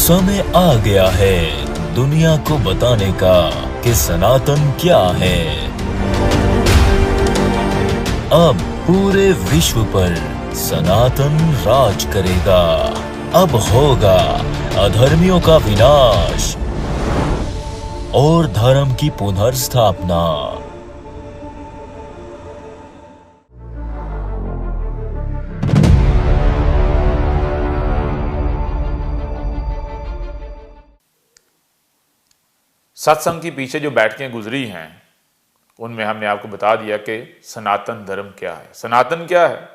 समय आ गया है दुनिया को बताने का कि सनातन क्या है। अब पूरे विश्व पर सनातन राज करेगा। अब होगा अधर्मियों का विनाश और धर्म की पुनर्स्थापना। सत्संग के पीछे जो बैठकें गुजरी हैं उनमें हमने आपको बता दिया कि सनातन धर्म क्या है। सनातन क्या है?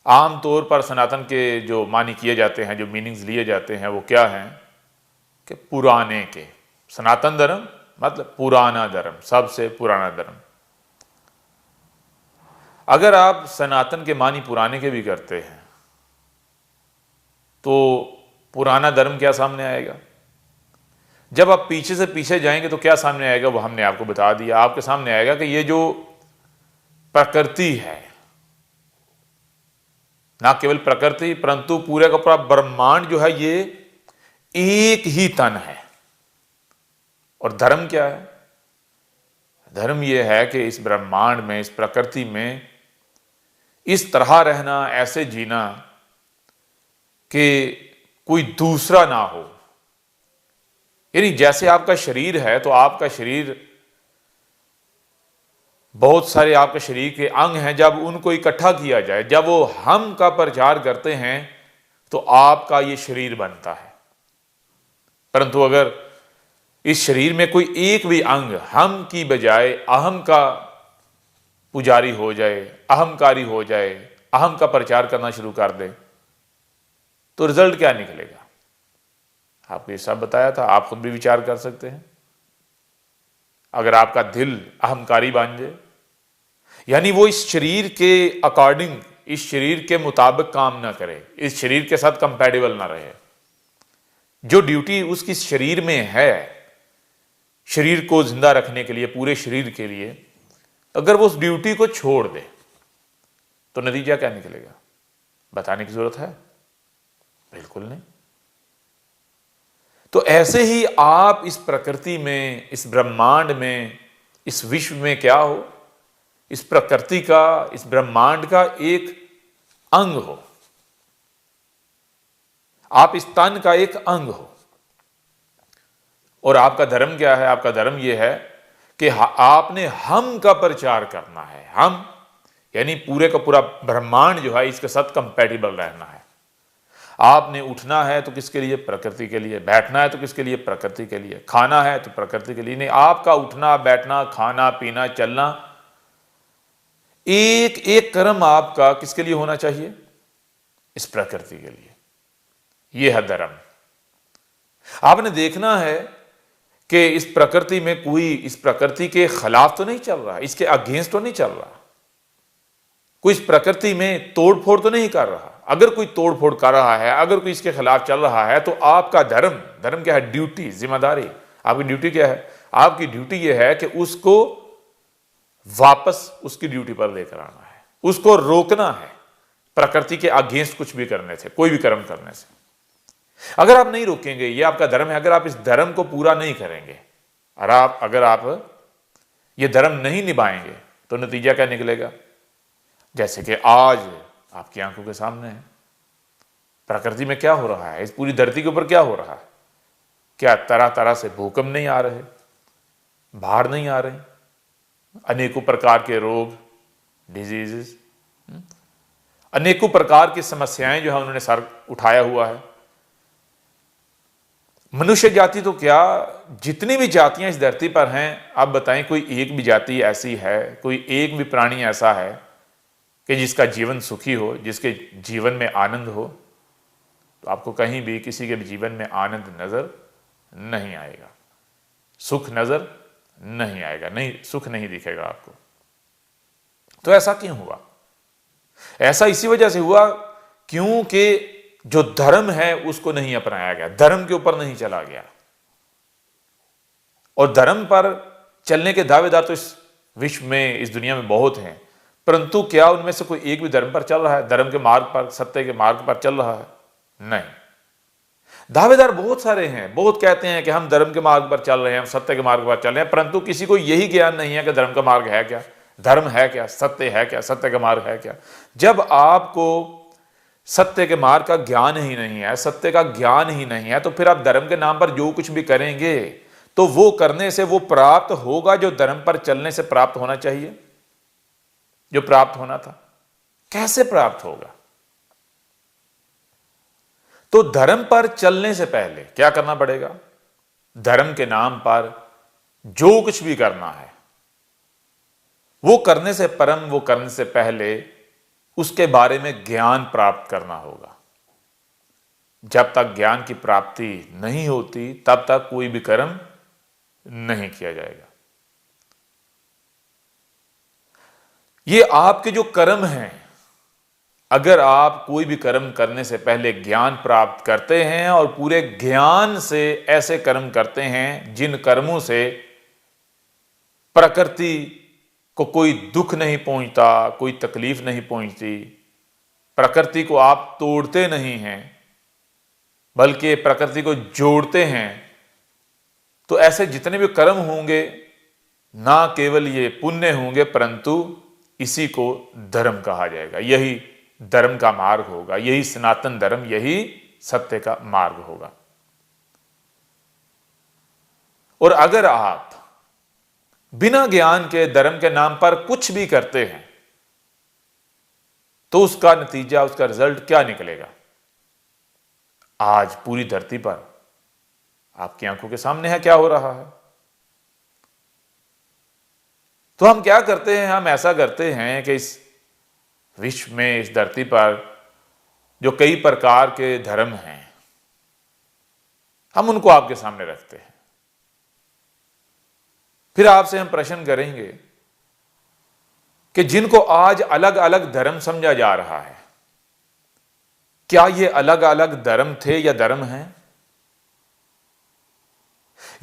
आम तौर पर सनातन के जो मानी किए जाते हैं, जो मीनिंग्स लिए जाते हैं, वो क्या हैं कि पुराने के। सनातन धर्म मतलब पुराना धर्म, सबसे पुराना धर्म। अगर आप सनातन के मानी पुराने के भी करते हैं तो पुराना धर्म क्या सामने आएगा? जब आप पीछे से पीछे जाएंगे तो क्या सामने आएगा वो हमने आपको बता दिया। आपके सामने आएगा कि ये जो प्रकृति है, ना केवल प्रकृति परंतु पूरे का पूरा ब्रह्मांड जो है ये एक ही तन है। और धर्म क्या है? धर्म ये है कि इस ब्रह्मांड में, इस प्रकृति में इस तरह रहना, ऐसे जीना कि कोई दूसरा ना हो। यानी जैसे आपका शरीर है तो आपका शरीर, बहुत सारे आपके शरीर के अंग हैं, जब उनको इकट्ठा किया जाए, जब वो हम का प्रचार करते हैं तो आपका ये शरीर बनता है। परंतु अगर इस शरीर में कोई एक भी अंग हम की बजाय अहम का पुजारी हो जाए, अहंकारी हो जाए, अहम का प्रचार करना शुरू कर दे तो रिजल्ट क्या निकलेगा? आपको ये सब बताया था, आप खुद भी विचार कर सकते हैं। अगर आपका दिल अहंकारी बन जाए, यानी वो इस शरीर के अकॉर्डिंग, इस शरीर के मुताबिक काम ना करे, इस शरीर के साथ कंपैटिबल ना रहे, जो ड्यूटी उसकी शरीर में है, शरीर को जिंदा रखने के लिए, पूरे शरीर के लिए, अगर वो उस ड्यूटी को छोड़ दे तो नतीजा क्या निकलेगा? बताने की जरूरत है? बिल्कुल नहीं। तो ऐसे ही आप इस प्रकृति में, इस ब्रह्मांड में, इस विश्व में क्या हो? इस प्रकृति का, इस ब्रह्मांड का एक अंग हो। आप इस तन का एक अंग हो। और आपका धर्म क्या है? आपका धर्म यह है कि आपने हम का प्रचार करना है। हम यानी पूरे का पूरा ब्रह्मांड जो है इसके साथ कंपैटिबल रहना है। आपने उठना है तो किसके लिए? प्रकृति के लिए। बैठना है तो किसके लिए? प्रकृति के लिए। खाना है तो प्रकृति के लिए। नहीं, आपका उठना, बैठना, खाना, पीना, चलना, एक एक कर्म आपका किसके लिए होना चाहिए? इस प्रकृति के लिए। यह है धर्म। आपने देखना है कि इस प्रकृति में कोई इस प्रकृति के खिलाफ तो नहीं चल रहा, इसके अगेंस्ट तो नहीं चल रहा, कोई इस प्रकृति में तोड़फोड़ तो नहीं कर रहा। अगर कोई तोड़फोड़ कर रहा है, अगर कोई इसके खिलाफ चल रहा है तो आपका धर्म, धर्म क्या है? ड्यूटी, जिम्मेदारी। आपकी ड्यूटी क्या है? आपकी ड्यूटी यह है कि उसको वापस उसकी ड्यूटी पर लेकर आना है, उसको रोकना है प्रकृति के अगेंस्ट कुछ भी करने से, कोई भी कर्म करने से। अगर आप नहीं रोकेंगे, यह आपका धर्म है, अगर आप इस धर्म को पूरा नहीं करेंगे और अगर आप ये धर्म नहीं निभाएंगे तो नतीजा क्या निकलेगा? जैसे कि आज आपकी आंखों के सामने है, प्रकृति में क्या हो रहा है, इस पूरी धरती के ऊपर क्या हो रहा है। क्या तरह तरह से भूकंप नहीं आ रहे, बाढ़ नहीं आ रहे, अनेकों प्रकार के रोग, डिजीजेस, अनेकों प्रकार की समस्याएं जो है उन्होंने सर उठाया हुआ है। मनुष्य जाति तो क्या, जितनी भी जातियां इस धरती पर हैं, आप बताएं कोई एक भी जाति ऐसी है, कोई एक भी प्राणी ऐसा है कि जिसका जीवन सुखी हो, जिसके जीवन में आनंद हो? तो आपको कहीं भी किसी के भी जीवन में आनंद नजर नहीं आएगा, सुख नजर नहीं आएगा, नहीं, सुख नहीं दिखेगा आपको। तो ऐसा क्यों हुआ? ऐसा इसी वजह से हुआ क्योंकि जो धर्म है उसको नहीं अपनाया गया, धर्म के ऊपर नहीं चला गया। और धर्म पर चलने के दावेदार तो इस विश्व में, इस दुनिया में बहुत हैं, परंतु क्या उनमें से कोई एक भी धर्म पर चल रहा है? धर्म के मार्ग पर, सत्य के मार्ग पर चल रहा है? नहीं। दावेदार बहुत सारे हैं, बहुत कहते हैं कि हम धर्म के मार्ग पर चल रहे हैं, हम सत्य के मार्ग पर चल रहे हैं, परंतु किसी को यही ज्ञान नहीं है कि धर्म का मार्ग है क्या, धर्म है क्या, सत्य है क्या, सत्य का मार्ग है क्या। जब आपको सत्य के मार्ग का ज्ञान ही नहीं है, सत्य का ज्ञान ही नहीं है, तो फिर आप धर्म के नाम पर जो कुछ भी करेंगे तो वो करने से वो प्राप्त होगा जो धर्म पर चलने से प्राप्त होना चाहिए, जो प्राप्त होना था। कैसे प्राप्त होगा? तो धर्म पर चलने से पहले क्या करना पड़ेगा? धर्म के नाम पर जो कुछ भी करना है वो करने से परम, वो करने से पहले उसके बारे में ज्ञान प्राप्त करना होगा। जब तक ज्ञान की प्राप्ति नहीं होती तब तक कोई भी कर्म नहीं किया जाएगा। ये आपके जो कर्म हैं, अगर आप कोई भी कर्म करने से पहले ज्ञान प्राप्त करते हैं और पूरे ज्ञान से ऐसे कर्म करते हैं जिन कर्मों से प्रकृति को कोई दुख नहीं पहुंचता, कोई तकलीफ नहीं पहुंचती, प्रकृति को आप तोड़ते नहीं हैं बल्कि प्रकृति को जोड़ते हैं, तो ऐसे जितने भी कर्म होंगे ना केवल ये पुण्य होंगे परंतु इसी को धर्म कहा जाएगा। यही धर्म का मार्ग होगा, यही सनातन धर्म, यही सत्य का मार्ग होगा। और अगर आप बिना ज्ञान के धर्म के नाम पर कुछ भी करते हैं तो उसका नतीजा, उसका रिजल्ट क्या निकलेगा? आज पूरी धरती पर आपकी आंखों के सामने है क्या हो रहा है। तो हम क्या करते हैं? हम ऐसा करते हैं कि इस विश्व में, इस धरती पर जो कई प्रकार के धर्म हैं, हम उनको आपके सामने रखते हैं। फिर आपसे हम प्रश्न करेंगे कि जिनको आज अलग अलग धर्म समझा जा रहा है, क्या ये अलग अलग धर्म थे या धर्म हैं?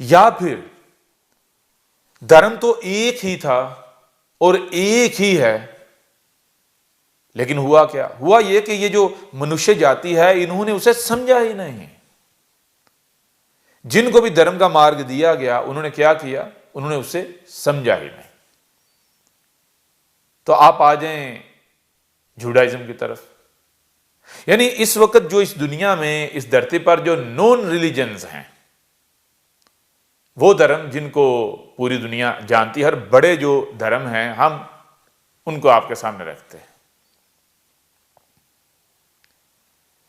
या फिर धर्म तो एक ही था और एक ही है, लेकिन हुआ क्या? हुआ ये कि ये जो मनुष्य जाति है इन्होंने उसे समझा ही नहीं। जिनको भी धर्म का मार्ग दिया गया उन्होंने क्या किया? उन्होंने उसे समझा ही नहीं। तो आप आ जाएं जुडाइज्म की तरफ। यानी इस वक्त जो इस दुनिया में, इस धरती पर जो नॉन रिलीजन्स हैं, वो धर्म जिनको पूरी दुनिया जानती है, हर बड़े जो धर्म हैं, हम उनको आपके सामने रखते हैं।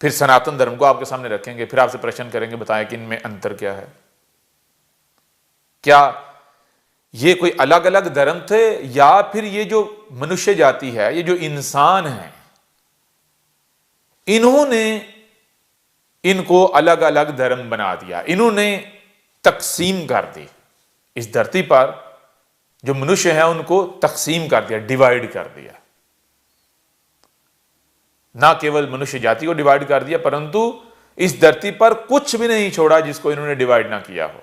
फिर सनातन धर्म को आपके सामने रखेंगे, फिर आपसे प्रश्न करेंगे बताएं कि इनमें अंतर क्या है। क्या ये कोई अलग अलग धर्म थे या फिर ये जो मनुष्य जाति है, ये जो इंसान है, इन्होंने इनको अलग अलग धर्म बना दिया, इन्होंने तकसीम कर दी। इस धरती पर जो मनुष्य है उनको तकसीम कर दिया, डिवाइड कर दिया। ना केवल मनुष्य जाति को डिवाइड कर दिया परंतु इस धरती पर कुछ भी नहीं छोड़ा जिसको इन्होंने डिवाइड ना किया हो,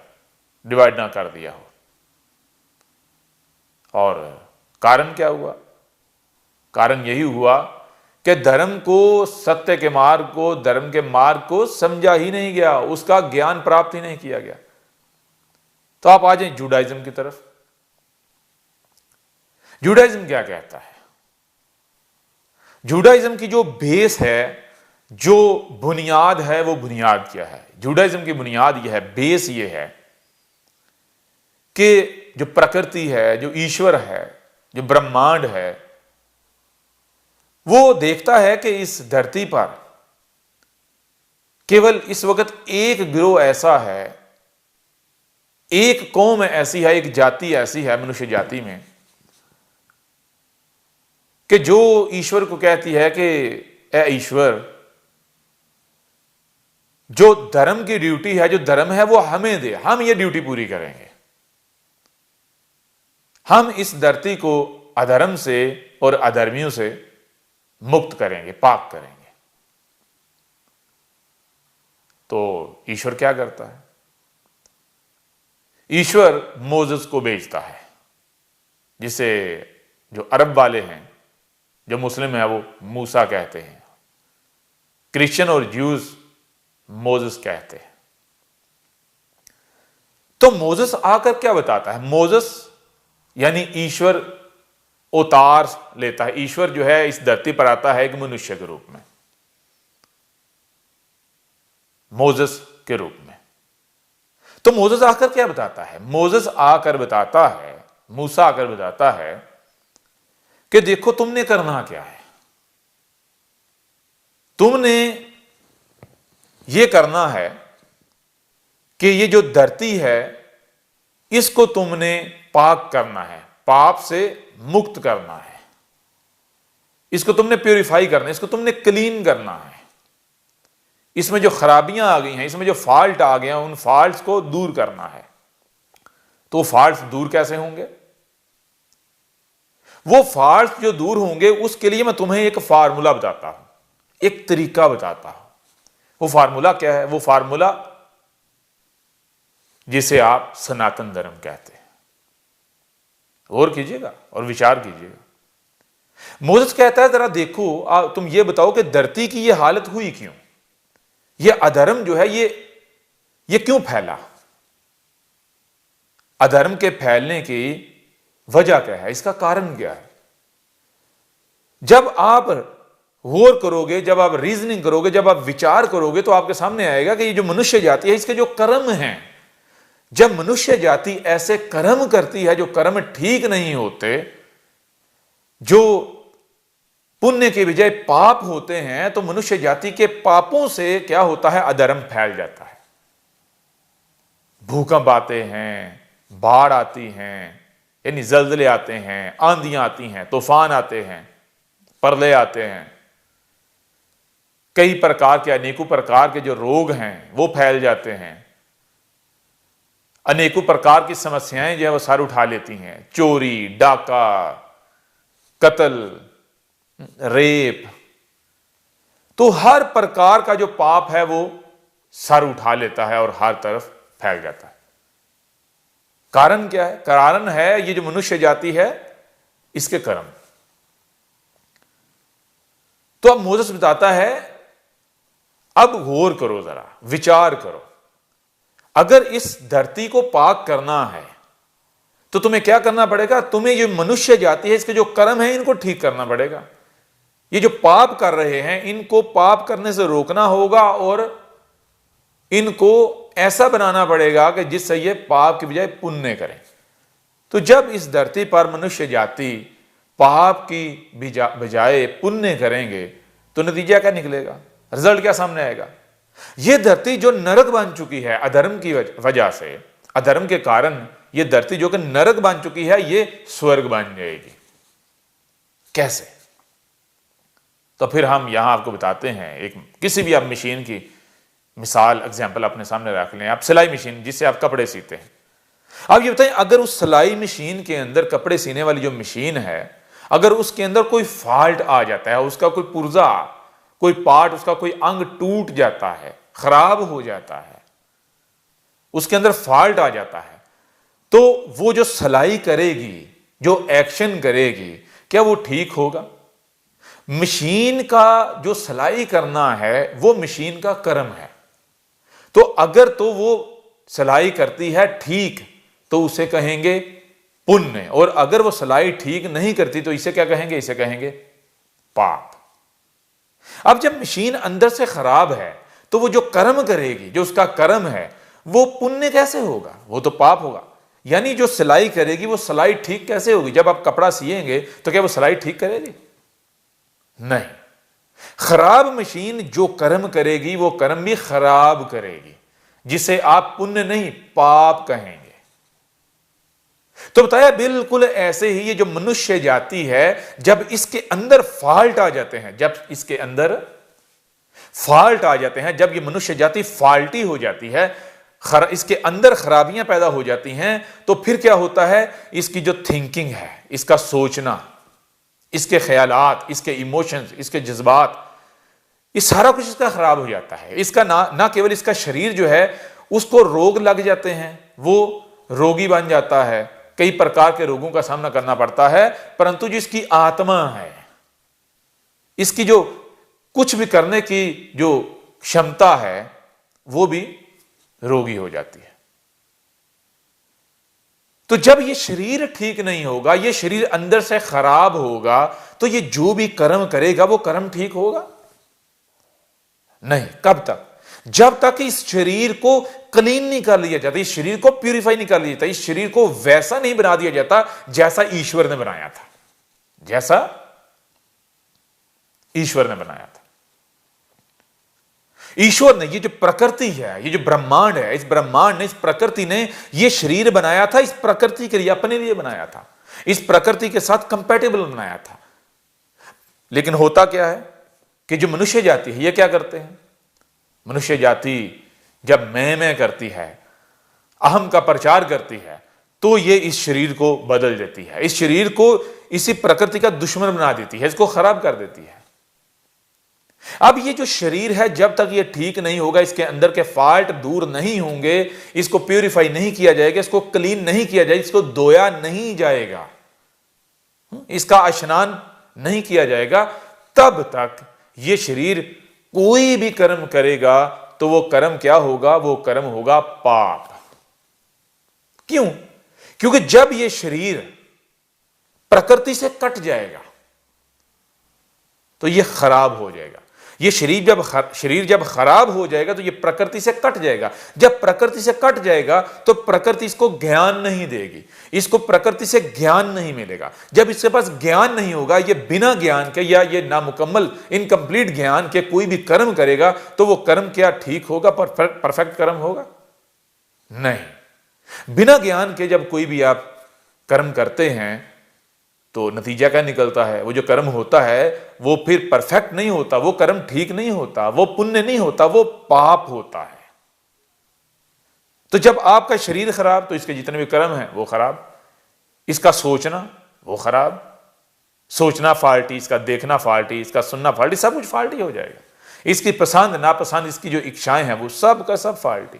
डिवाइड ना कर दिया हो। और कारण क्या हुआ? कारण यही हुआ कि धर्म को, सत्य के मार्ग को, धर्म के मार्ग को समझा ही नहीं गया, उसका ज्ञान प्राप्त ही नहीं किया गया। तो आप आ जाएं जुडाइज्म की तरफ। जुडाइज्म क्या कहता है? जुडाइज्म की जो बेस है, जो बुनियाद है, वो बुनियाद क्या है? जुडाइज्म की बुनियाद यह है, बेस यह है कि जो प्रकृति है, जो ईश्वर है, जो ब्रह्मांड है, वो देखता है कि इस धरती पर केवल इस वक्त एक गिरोह ऐसा है, एक कौम ऐसी है, एक जाति ऐसी है मनुष्य जाति में कि जो ईश्वर को कहती है कि ए ईश्वर, जो धर्म की ड्यूटी है, जो धर्म है वो हमें दे, हम ये ड्यूटी पूरी करेंगे, हम इस धरती को अधर्म से और अधर्मियों से मुक्त करेंगे, पाक करेंगे। तो ईश्वर क्या करता है? ईश्वर मोसेस को भेजता है, जिसे जो अरब वाले हैं, जो मुस्लिम है, वो मूसा कहते हैं। क्रिश्चियन और ज्यूज मोसेस कहते हैं। तो मोसेस आकर क्या बताता है? मोसेस यानी ईश्वर अवतार लेता है, ईश्वर जो है इस धरती पर आता है एक मनुष्य के रूप में, मोसेस के रूप में। तो मोसेस आकर क्या बताता है? मोसेस आकर बताता है, मूसा आकर बताता है कि देखो तुमने करना क्या है, तुमने ये करना है कि ये जो धरती है इसको तुमने पाक करना है, पाप से मुक्त करना है, इसको तुमने प्यूरिफाई करना है, इसको तुमने क्लीन करना है, इसमें जो खराबियां आ गई हैं, इसमें जो फॉल्ट आ गए हैं, उन फॉल्ट्स को दूर करना है। तो फॉल्ट्स दूर कैसे होंगे? वो फॉल्ट्स जो दूर होंगे उसके लिए मैं तुम्हें एक फार्मूला बताता हूं, एक तरीका बताता हूं। वो फार्मूला क्या है? वो फार्मूला जिसे आप सनातन धर्म कहते हैं। गौर कीजिएगा और विचार कीजिएगा। मोसेस कहता है जरा देखो, तुम ये बताओ कि धरती की ये हालत हुई क्यों, ये अधर्म जो है ये क्यों फैला, अधर्म के फैलने की वजह क्या है, इसका कारण क्या है? जब आप गौर करोगे, जब आप रीजनिंग करोगे, जब आप विचार करोगे तो आपके सामने आएगा कि ये जो मनुष्य जाति है इसके जो कर्म हैं, जब मनुष्य जाति ऐसे कर्म करती है जो कर्म ठीक नहीं होते, जो पुण्य के बजाय पाप होते हैं, तो मनुष्य जाति के पापों से क्या होता है? अधर्म फैल जाता है। भूकंप आते हैं, बाढ़ आती हैं, यानी जल्जले आते हैं, आंधियां आती हैं, तूफान आते हैं, प्रलय आते हैं, कई प्रकार के अनेकों प्रकार के जो रोग हैं वो फैल जाते हैं, अनेकों प्रकार की समस्याएं जो है वो सर उठा लेती हैं, चोरी, डाका, कत्ल, रेप, तो हर प्रकार का जो पाप है वो सर उठा लेता है और हर तरफ फैल जाता है। कारण क्या है? कारण है ये जो मनुष्य जाति है इसके कर्म। तो अब मोसेस बताता है अब गौर करो, जरा विचार करो, अगर इस धरती को पाक करना है तो तुम्हें क्या करना पड़ेगा? तुम्हें ये मनुष्य जाति है इसके जो कर्म है इनको ठीक करना पड़ेगा। ये जो पाप कर रहे हैं इनको पाप करने से रोकना होगा और इनको ऐसा बनाना पड़ेगा कि जिससे ये पाप की बजाय पुण्य करें। तो जब इस धरती पर मनुष्य जाति पाप की बजाय पुण्य करेंगे तो नतीजा क्या निकलेगा? रिजल्ट क्या सामने आएगा? ये धरती जो नरक बन चुकी है अधर्म की वजह से, अधर्म के कारण ये धरती जो कि नरक बन चुकी है ये स्वर्ग बन जाएगी। कैसे? तो फिर हम यहां आपको बताते हैं, एक किसी भी आप मशीन की मिसाल एग्जांपल अपने सामने रख लें, आप सिलाई मशीन जिससे आप कपड़े सीते हैं। अब ये बताएं, अगर उस सिलाई मशीन के अंदर कपड़े सीने वाली जो मशीन है, अगर उसके अंदर कोई फॉल्ट आ जाता है, उसका कोई पुर्जा, कोई पार्ट, उसका कोई अंग टूट जाता है, खराब हो जाता है, उसके अंदर फॉल्ट आ जाता है, तो वो जो सिलाई करेगी, जो एक्शन करेगी, क्या वो ठीक होगा? मशीन का जो सिलाई करना है वो मशीन का कर्म है। तो अगर तो वो सिलाई करती है ठीक तो उसे कहेंगे पुण्य, और अगर वो सिलाई ठीक नहीं करती तो इसे क्या कहेंगे? इसे कहेंगे पाप। अब जब मशीन अंदर से खराब है तो वो जो कर्म करेगी, जो उसका कर्म है, वो पुण्य कैसे होगा? वो तो पाप होगा। यानी जो सिलाई करेगी वो सिलाई ठीक कैसे होगी? जब आप कपड़ा सिएंगे तो क्या वो सिलाई ठीक करेगी? नहीं। खराब मशीन जो कर्म करेगी वो कर्म भी खराब करेगी, जिसे आप पुण्य नहीं पाप कहेंगे। तो बताया बिल्कुल ऐसे ही ये जो मनुष्य जाति है, जब इसके अंदर फॉल्ट आ जाते हैं, जब इसके अंदर फॉल्ट आ जाते हैं, जब ये मनुष्य जाति फॉल्टी हो जाती है, इसके अंदर खराबियां पैदा हो जाती हैं, तो फिर क्या होता है? इसकी जो थिंकिंग है, इसका सोचना, इसके ख्यालात, इसके इमोशंस, इसके जज्बात, ये सारा कुछ इसका खराब हो जाता है। इसका ना केवल इसका शरीर जो है उसको रोग लग जाते हैं, वो रोगी बन जाता है, कई प्रकार के रोगों का सामना करना पड़ता है, परंतु जो इसकी आत्मा है, इसकी जो कुछ भी करने की जो क्षमता है, वो भी रोगी हो जाती है। तो जब ये शरीर ठीक नहीं होगा, ये शरीर अंदर से खराब होगा, तो ये जो भी कर्म करेगा वो कर्म ठीक होगा नहीं। कब तक? जब तक इस शरीर को क्लीन नहीं कर लिया जाता, इस शरीर को प्यूरिफाई नहीं कर लिया जाता, इस शरीर को वैसा नहीं बना दिया जाता जैसा ईश्वर ने बनाया था, जैसा ईश्वर ने बनाया था। ईश्वर ने ये जो प्रकृति है, ये जो ब्रह्मांड है, इस ब्रह्मांड ने, इस प्रकृति ने ये शरीर बनाया था, इस प्रकृति के लिए, अपने लिए बनाया था, इस प्रकृति के साथ कंपैटिबल बनाया था। लेकिन होता क्या है कि जो मनुष्य जाति है, ये क्या करते हैं? मनुष्य जाति जब मैं करती है, अहम का प्रचार करती है, तो ये इस शरीर को बदल देती है, इस शरीर को इसी प्रकृति का दुश्मन बना देती है, इसको खराब कर देती है। अब ये जो शरीर है, जब तक ये ठीक नहीं होगा, इसके अंदर के फॉल्ट दूर नहीं होंगे, इसको प्यूरिफाई नहीं किया जाएगा, इसको क्लीन नहीं किया जाएगा, इसको धोया नहीं जाएगा, इसका स्नान नहीं किया जाएगा, तब तक ये शरीर कोई भी कर्म करेगा तो वो कर्म क्या होगा? वो कर्म होगा पाप। क्यों? क्योंकि जब ये शरीर प्रकृति से कट जाएगा तो ये खराब हो जाएगा। ये शरीर जब खराब हो जाएगा तो ये प्रकृति से कट जाएगा। जब प्रकृति से कट जाएगा तो प्रकृति इसको ज्ञान नहीं देगी, इसको प्रकृति से ज्ञान नहीं मिलेगा। जब इसके पास ज्ञान नहीं होगा, ये बिना ज्ञान के या ये नामुकम्मल इनकम्प्लीट ज्ञान के कोई भी कर्म करेगा तो वो कर्म क्या ठीक होगा? परफेक्ट कर्म होगा? नहीं। बिना ज्ञान के जब कोई भी आप कर्म करते हैं तो नतीजा क्या निकलता है? वो जो कर्म होता है वो फिर परफेक्ट नहीं होता, वो कर्म ठीक नहीं होता, वो पुण्य नहीं होता, वो पाप होता है। तो जब आपका शरीर खराब तो इसके जितने भी कर्म हैं वो खराब, इसका सोचना वो खराब, सोचना फाल्टी, इसका देखना फाल्टी, इसका सुनना फाल्टी, सब कुछ फाल्टी हो जाएगा। इसकी पसंद नापसंद, इसकी जो इच्छाएं हैं वो सब का सब फाल्टी।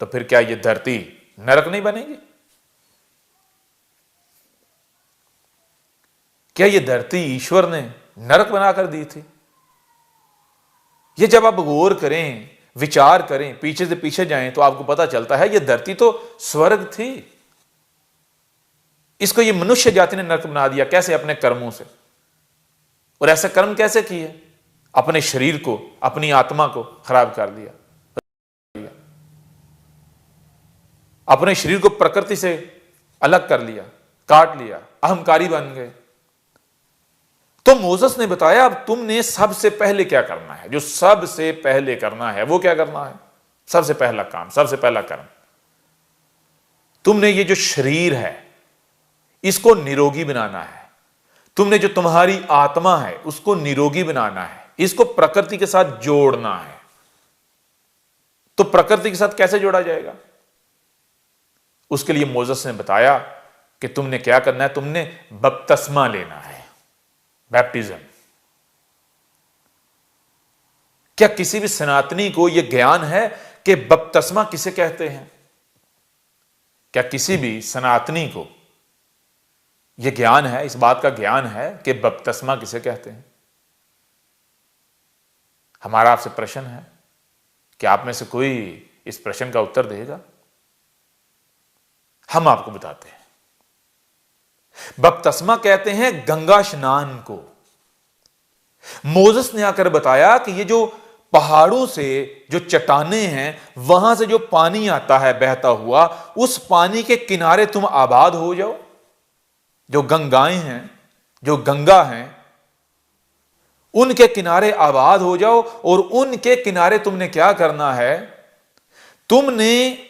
तो फिर क्या ये धरती नरक नहीं बनेगी? क्या ये धरती ईश्वर ने नरक बनाकर दी थी? ये जब आप गौर करें, विचार करें, पीछे से पीछे जाएं तो आपको पता चलता है ये धरती तो स्वर्ग थी। इसको ये मनुष्य जाति ने नरक बना दिया। कैसे? अपने कर्मों से। और ऐसे कर्म कैसे किए? अपने शरीर को, अपनी आत्मा को खराब कर दिया, अपने शरीर को प्रकृति से अलग कर लिया, काट लिया, अहंकारी बन गए। तो मोसेस ने बताया अब तुमने सबसे पहले क्या करना है। जो सबसे पहले करना है वो क्या करना है? सबसे पहला काम, सबसे पहला कर्म, तुमने ये जो शरीर है इसको निरोगी बनाना है। तुमने जो तुम्हारी आत्मा है उसको निरोगी बनाना है, इसको प्रकृति के साथ जोड़ना है। तो प्रकृति के साथ कैसे जोड़ा जाएगा? उसके लिए मोसेस ने बताया कि तुमने क्या करना है, तुमने बपतिस्मा लेना है, बैप्टिज्म। क्या किसी भी सनातनी को यह ज्ञान है कि बपतिस्मा किसे कहते हैं? क्या किसी भी सनातनी को यह ज्ञान है, इस बात का ज्ञान है कि बपतिस्मा किसे कहते हैं? हमारा आपसे प्रश्न है कि आप में से कोई इस प्रश्न का उत्तर देगा? हम आपको बताते हैं। बपतिस्मा कहते हैं गंगा स्नान को। मोसेस ने आकर बताया कि ये जो पहाड़ों से जो चट्टानें हैं वहां से जो पानी आता है बहता हुआ, उस पानी के किनारे तुम आबाद हो जाओ। जो गंगाएं हैं, जो गंगा हैं, उनके किनारे आबाद हो जाओ। और उनके किनारे तुमने क्या करना है? तुमने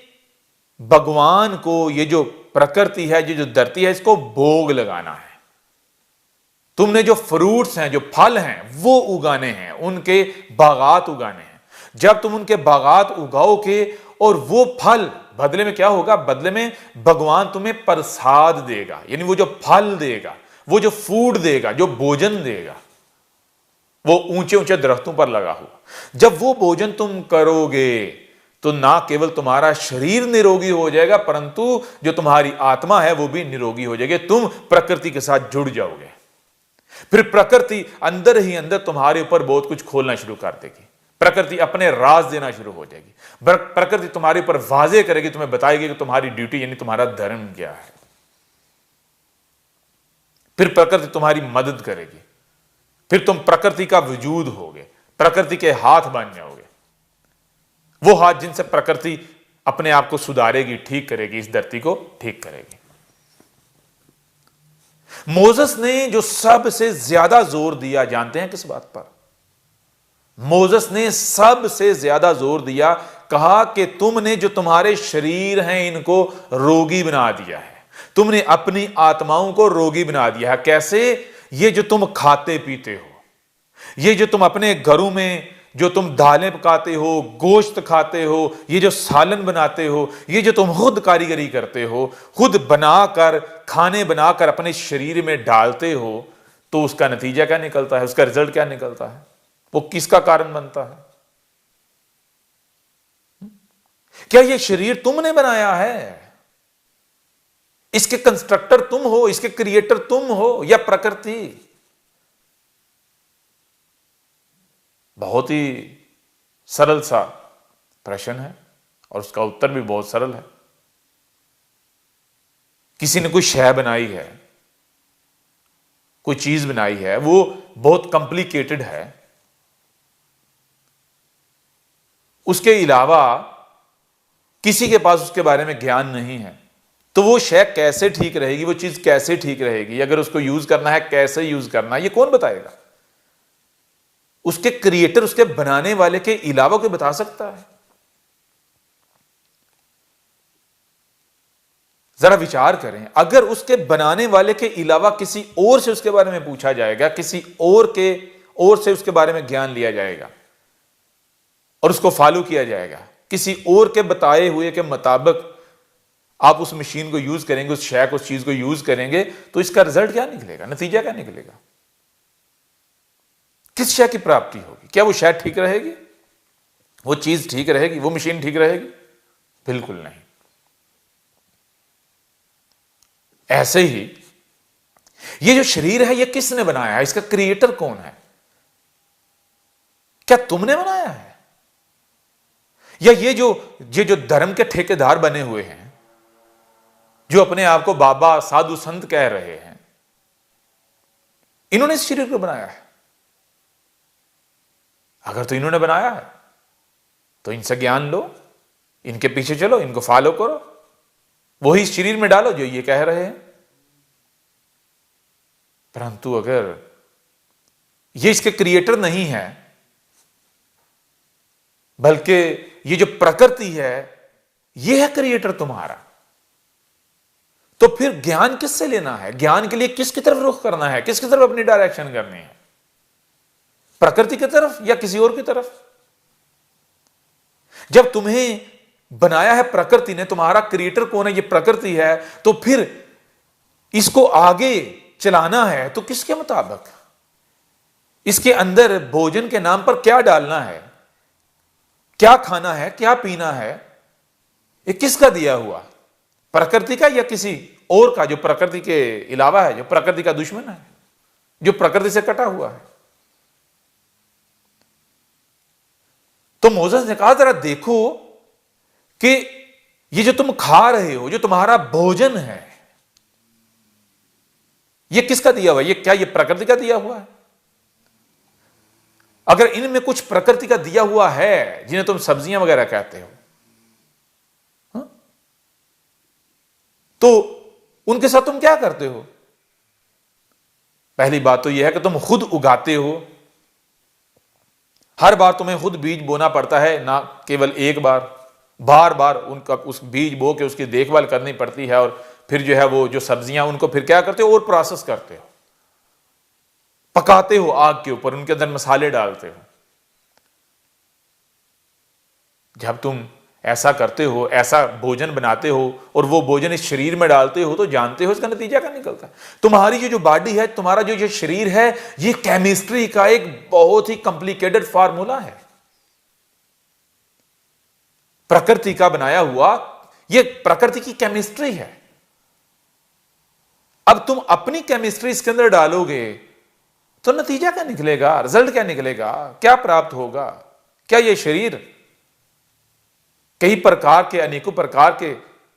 भगवान को, ये जो प्रकृति है, ये जो धरती है, इसको भोग लगाना है। तुमने जो फ्रूट्स हैं, जो फल हैं, वो उगाने हैं, उनके बागात उगाने हैं। जब तुम उनके बागात उगाओगे और वो फल बदले में क्या होगा? बदले में भगवान तुम्हें प्रसाद देगा, यानी वो जो फल देगा, वो जो फूड देगा, जो भोजन देगा, वो ऊंचे ऊंचे दरख्तों पर लगा हुआ। जब वो भोजन तुम करोगे तो ना केवल तुम्हारा शरीर निरोगी हो जाएगा, परंतु जो तुम्हारी आत्मा है वो भी निरोगी हो जाएगी। तुम प्रकृति के साथ जुड़ जाओगे। फिर प्रकृति अंदर ही अंदर तुम्हारे ऊपर बहुत कुछ खोलना शुरू कर देगी। प्रकृति अपने राज देना शुरू हो जाएगी। प्रकृति तुम्हारे ऊपर वाजे करेगी, तुम्हें बताएगी कि तुम्हारी ड्यूटी यानी तुम्हारा धर्म क्या है। फिर प्रकृति तुम्हारी मदद करेगी, फिर तुम प्रकृति का वजूद होगे, प्रकृति के हाथ बन जाओगे, वो हाथ जिनसे प्रकृति अपने आप को सुधारेगी, ठीक करेगी, इस धरती को ठीक करेगी। मोसेस ने जो सबसे ज्यादा जोर दिया, जानते हैं किस बात पर? मोसेस ने सबसे ज्यादा जोर दिया, कहा कि तुमने जो तुम्हारे शरीर हैं इनको रोगी बना दिया है, तुमने अपनी आत्माओं को रोगी बना दिया है। कैसे? ये जो तुम खाते पीते हो, ये जो तुम अपने घरों में जो तुम दालें पकाते हो, गोश्त खाते हो, ये जो सालन बनाते हो, ये जो तुम खुद कारीगरी करते हो, खुद बनाकर खाने बनाकर अपने शरीर में डालते हो, तो उसका नतीजा क्या निकलता है? उसका रिजल्ट क्या निकलता है? वो किसका कारण बनता है? क्या ये शरीर तुमने बनाया है? इसके कंस्ट्रक्टर तुम हो, इसके क्रिएटर तुम हो या प्रकृति? बहुत ही सरल सा प्रश्न है और उसका उत्तर भी बहुत सरल है। किसी ने कोई शय बनाई है, कोई चीज बनाई है, वो बहुत कॉम्प्लिकेटेड है, उसके अलावा किसी के पास उसके बारे में ज्ञान नहीं है, तो वो शय कैसे ठीक रहेगी, वो चीज कैसे ठीक रहेगी, अगर उसको यूज करना है कैसे यूज करना है, ये कौन बताएगा? उसके क्रिएटर, उसके बनाने वाले के अलावा कोई बता सकता है? जरा विचार करें, अगर उसके बनाने वाले के अलावा किसी और से उसके बारे में पूछा जाएगा, किसी और से उसके बारे में ज्ञान लिया जाएगा और उसको फॉलो किया जाएगा, किसी और के बताए हुए के मुताबिक आप उस मशीन को यूज करेंगे, उस शय को, उस चीज को यूज करेंगे, तो इसका रिजल्ट क्या निकलेगा? नतीजा क्या निकलेगा? किस शय की प्राप्ति होगी? क्या वो शय ठीक रहेगी, वो चीज ठीक रहेगी, वो मशीन ठीक रहेगी? बिल्कुल नहीं। ऐसे ही ये जो शरीर है, ये किसने बनाया है? इसका क्रिएटर कौन है? क्या तुमने बनाया है? या ये जो धर्म के ठेकेदार बने हुए हैं, जो अपने आप को बाबा, साधु, संत कह रहे हैं, इन्होंने इस शरीर को बनाया है? अगर तो इन्होंने बनाया है तो इनसे ज्ञान लो, इनके पीछे चलो, इनको फॉलो करो, वही शरीर में डालो जो ये कह रहे हैं। परंतु अगर ये इसके क्रिएटर नहीं है, बल्कि ये जो प्रकृति है ये है क्रिएटर तुम्हारा, तो फिर ज्ञान किससे लेना है? ज्ञान के लिए किसकी तरफ रुख करना है? किसकी तरफ अपनी डायरेक्शन करनी है? प्रकृति की तरफ या किसी और की तरफ? जब तुम्हें बनाया है प्रकृति ने, तुम्हारा क्रिएटर कौन है? ये प्रकृति है, तो फिर इसको आगे चलाना है तो किसके मुताबिक? इसके अंदर भोजन के नाम पर क्या डालना है, क्या खाना है, क्या पीना है, ये किसका दिया हुआ? प्रकृति का या किसी और का, जो प्रकृति के अलावा है, जो प्रकृति का दुश्मन है, जो प्रकृति से कटा हुआ है? तो मोसेस ने कहा, जरा देखो कि ये जो तुम खा रहे हो, जो तुम्हारा भोजन है, ये किसका दिया हुआ है? क्या ये प्रकृति का दिया हुआ है? अगर इनमें कुछ प्रकृति का दिया हुआ है, जिन्हें तुम सब्जियां वगैरह कहते हो, तो उनके साथ तुम क्या करते हो? पहली बात तो यह है कि तुम खुद उगाते हो, हर बार तुम्हें खुद बीज बोना पड़ता है, ना केवल एक बार, बार बार उनका उस बीज बो के उसकी देखभाल करनी पड़ती है, और फिर जो है वो जो सब्जियां, उनको फिर क्या करते हो? और प्रोसेस करते हो, पकाते हो आग के ऊपर, उनके अंदर मसाले डालते हो। जब तुम ऐसा करते हो, ऐसा भोजन बनाते हो और वो भोजन इस शरीर में डालते हो, तो जानते हो इसका नतीजा क्या निकलता है? तुम्हारी ये जो बॉडी है, तुम्हारा जो शरीर है, ये केमिस्ट्री का एक बहुत ही कॉम्प्लिकेटेड फार्मूला है, प्रकृति का बनाया हुआ, ये प्रकृति की केमिस्ट्री है। अब तुम अपनी केमिस्ट्री इसके अंदर डालोगे तो नतीजा क्या निकलेगा? रिजल्ट क्या निकलेगा? क्या प्राप्त होगा? क्या यह शरीर कई प्रकार के, अनेकों प्रकार के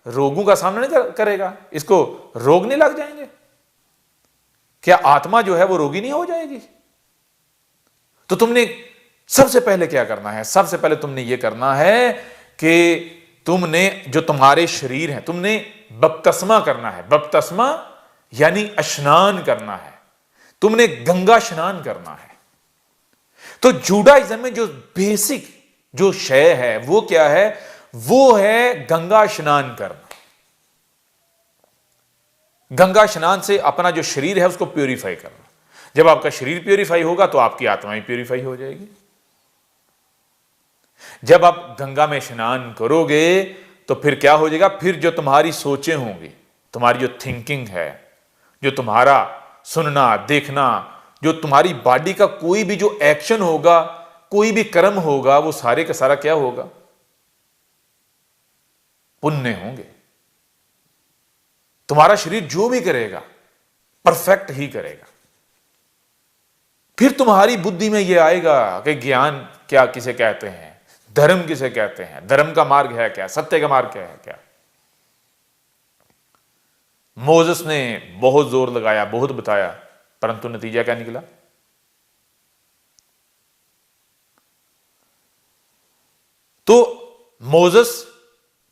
रोगों का सामना नहीं करेगा? इसको रोग नहीं लग जाएंगे? क्या आत्मा जो है वो रोगी नहीं हो जाएगी? तो तुमने सबसे पहले क्या करना है? सबसे पहले तुमने ये करना है कि तुमने जो तुम्हारे शरीर है, तुमने बपतिस्मा करना है। बपतिस्मा यानी स्नान करना है, तुमने गंगा स्नान करना है। तो जूडाइज्म में जो बेसिक जो शय है वो क्या है? वो है गंगा स्नान करना। गंगा स्नान से अपना जो शरीर है उसको प्यूरिफाई करना। जब आपका शरीर प्यूरिफाई होगा तो आपकी आत्मा भी प्यूरिफाई हो जाएगी। जब आप गंगा में स्नान करोगे तो फिर क्या हो जाएगा? फिर जो तुम्हारी सोचें होंगी, तुम्हारी जो थिंकिंग है, जो तुम्हारा सुनना, देखना, जो तुम्हारी बॉडी का कोई भी जो एक्शन होगा, कोई भी कर्म होगा, वो सारे का सारा क्या होगा? पुण्य होंगे। तुम्हारा शरीर जो भी करेगा परफेक्ट ही करेगा। फिर तुम्हारी बुद्धि में यह आएगा कि ज्ञान क्या किसे कहते हैं, धर्म किसे कहते हैं, धर्म का मार्ग है क्या, सत्य का मार्ग क्या है क्या। मोसेस ने बहुत जोर लगाया, बहुत बताया, परंतु नतीजा क्या निकला? तो मोसेस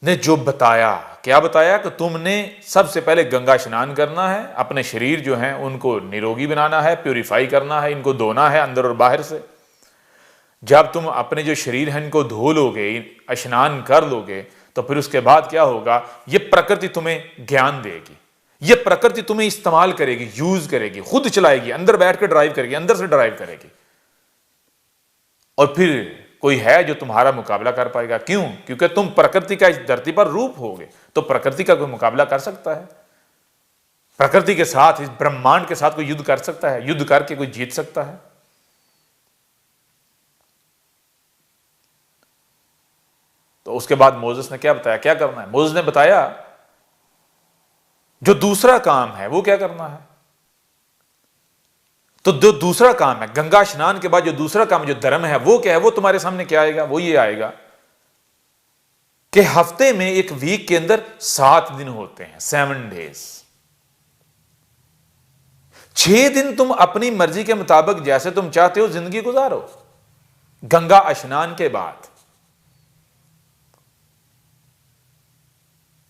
ने जो बताया, क्या बताया? कि तुमने सबसे पहले गंगा स्नान करना है, अपने शरीर जो हैं उनको निरोगी बनाना है, प्यूरिफाई करना है, इनको धोना है अंदर और बाहर से। जब तुम अपने जो शरीर है इनको धो लोगे, स्नान कर लोगे, तो फिर उसके बाद क्या होगा? ये प्रकृति तुम्हें ज्ञान देगी, ये प्रकृति तुम्हें इस्तेमाल करेगी, यूज करेगी, खुद चलाएगी, अंदर बैठ कर ड्राइव करेगी, अंदर से ड्राइव करेगी। और फिर कोई है जो तुम्हारा मुकाबला कर पाएगा? क्यों? क्योंकि तुम प्रकृति का इस धरती पर रूप होगे। तो प्रकृति का कोई मुकाबला कर सकता है? प्रकृति के साथ, इस ब्रह्मांड के साथ कोई युद्ध कर सकता है? युद्ध करके कोई जीत सकता है? तो उसके बाद मोसेस ने क्या बताया, क्या करना है? मोसेस ने बताया जो दूसरा काम है वो क्या करना है। तो जो दूसरा काम है, गंगा स्नान के बाद जो दूसरा काम, जो धर्म है, वो क्या है? वो तुम्हारे सामने क्या आएगा? वो ये आएगा कि हफ्ते में, एक वीक के अंदर 7 दिन होते हैं, 7 डेज। 6 दिन तुम अपनी मर्जी के मुताबिक जैसे तुम चाहते हो जिंदगी गुजारो। गंगा स्नान के बाद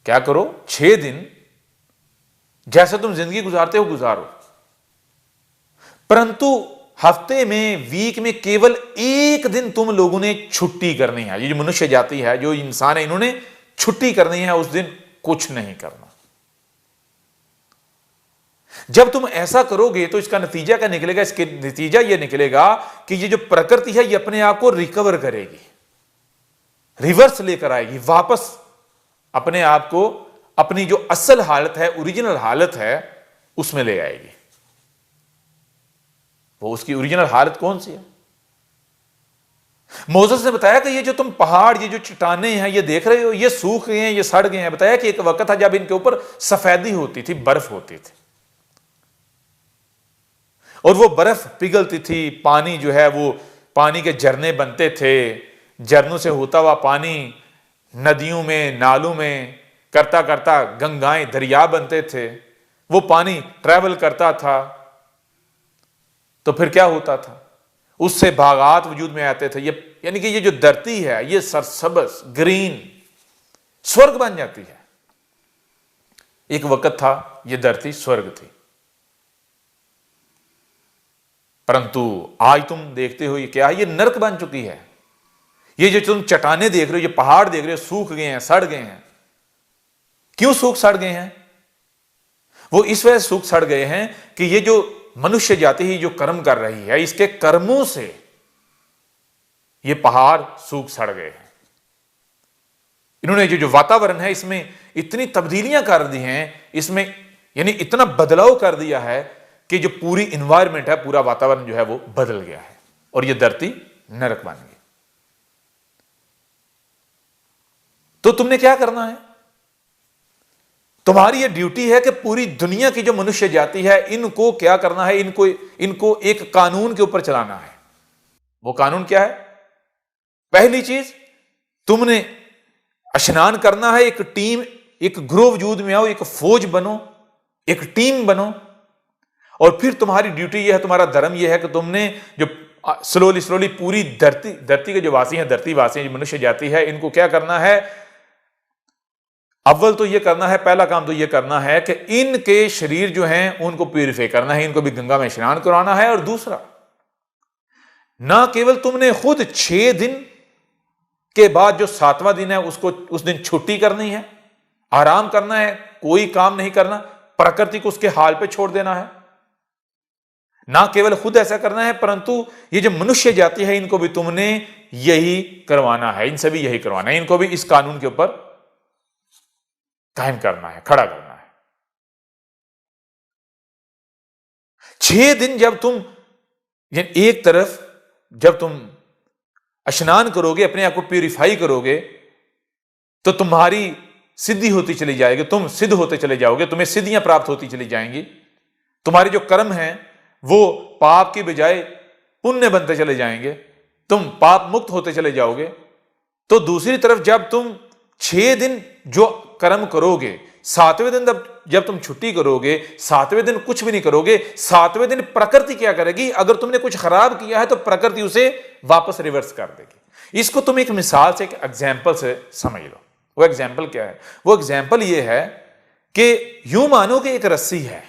क्या करो? 6 दिन जैसे तुम जिंदगी गुजारते हो गुजारो, परंतु हफ्ते में, वीक में केवल 1 दिन तुम लोगों ने छुट्टी करनी है। ये जो मनुष्य जाति है, जो इंसान है, इन्होंने छुट्टी करनी है। उस दिन कुछ नहीं करना। जब तुम ऐसा करोगे तो इसका नतीजा क्या निकलेगा? इसके नतीजा यह निकलेगा कि ये जो प्रकृति है ये अपने आप को रिकवर करेगी, रिवर्स लेकर आएगी, वापस अपने आप को, अपनी जो असल हालत है, ओरिजिनल हालत है, उसमें ले आएगी। वो उसकी ओरिजिनल हालत कौन सी है? मोसेस ने बताया कि ये जो तुम पहाड़, ये जो चट्टानें हैं, ये देख रहे हो, ये सूख गए हैं, ये सड़ गए हैं। बताया कि एक वक्त था जब इनके ऊपर सफेदी होती थी, बर्फ होती थी, और वो बर्फ पिघलती थी। पानी जो है वो, पानी के झरने बनते थे, झरनों से होता हुआ पानी नदियों में, नालों में करता करता गंगाएं, दरिया बनते थे। वो पानी ट्रैवल करता था, तो फिर क्या होता था? उससे बागात वजूद में आते थे। ये यानी कि ये जो धरती है ये सरसब्ज, ग्रीन, स्वर्ग बन जाती है। एक वक्त था ये धरती स्वर्ग थी, परंतु आज तुम देखते हो ये क्या है? ये नरक बन चुकी है। ये जो तुम चट्टानें देख रहे हो, ये पहाड़ देख रहे हो, सूख गए हैं, सड़ गए हैं। क्यों सूख सड़ गए हैं? वो इस वजह से सूख सड़ गए हैं कि ये जो मनुष्य जाति ही जो कर्म कर रही है, इसके कर्मों से ये पहाड़ सूख सड़ गए हैं। इन्होंने जो वातावरण है इसमें इतनी तब्दीलियां कर दी हैं, इसमें यानी इतना बदलाव कर दिया है कि जो पूरी इन्वायरमेंट है, पूरा वातावरण जो है वो बदल गया है, और ये धरती नरक बन गई। तो तुमने क्या करना है? तुम्हारी ये ड्यूटी है कि पूरी दुनिया की जो मनुष्य जाति है, इनको क्या करना है? इनको एक कानून के ऊपर चलाना है। वो कानून क्या है? पहली चीज, तुमने स्नान करना है, एक टीम, एक ग्रुप वजूद में आओ, एक फौज बनो, एक टीम बनो। और फिर तुम्हारी ड्यूटी यह है, तुम्हारा धर्म यह है कि तुमने जो स्लोली पूरी धरती के जो वासी हैं, धरती वासी हैं, जो मनुष्य जाति है, इनको क्या करना है? अव्वल तो यह करना है, पहला काम तो यह करना है कि इनके शरीर जो हैं उनको प्यूरिफाई करना है, इनको भी गंगा में स्नान कराना है। और दूसरा, ना केवल तुमने खुद 6 दिन के बाद जो 7वां दिन है उसको, उस दिन छुट्टी करनी है, आराम करना है, कोई काम नहीं करना, प्रकृति को उसके हाल पे छोड़ देना है। ना केवल खुद ऐसा करना है, परंतु ये जो मनुष्य जाति है इनको भी तुमने यही करवाना है, इनसे भी यही करवाना है, इनको भी इस कानून के ऊपर कायम करना है, खड़ा करना है। 6 दिन जब तुम एक तरफ जब तुम स्नान करोगे, अपने आप को प्यूरिफाई करोगे, तो तुम्हारी सिद्धि होती चली जाएगी, तुम सिद्ध होते चले जाओगे, तुम्हें सिद्धियां प्राप्त होती चली जाएंगी, तुम्हारे जो कर्म हैं वो पाप की बजाय पुण्य बनते चले जाएंगे, तुम पाप मुक्त होते चले जाओगे। तो दूसरी तरफ जब तुम 6 दिन जो कर्म करोगे, 7वें दिन जब तुम छुट्टी करोगे, 7वें दिन कुछ भी नहीं करोगे, 7वें दिन प्रकृति क्या करेगी? अगर तुमने कुछ खराब किया है तो प्रकृति उसे वापस रिवर्स कर देगी। इसको तुम एक मिसाल से, एक एग्जाम्पल से समझ लो। वो एग्जाम्पल क्या है? वो एग्जाम्पल ये है कि यूं मानो कि एक रस्सी है,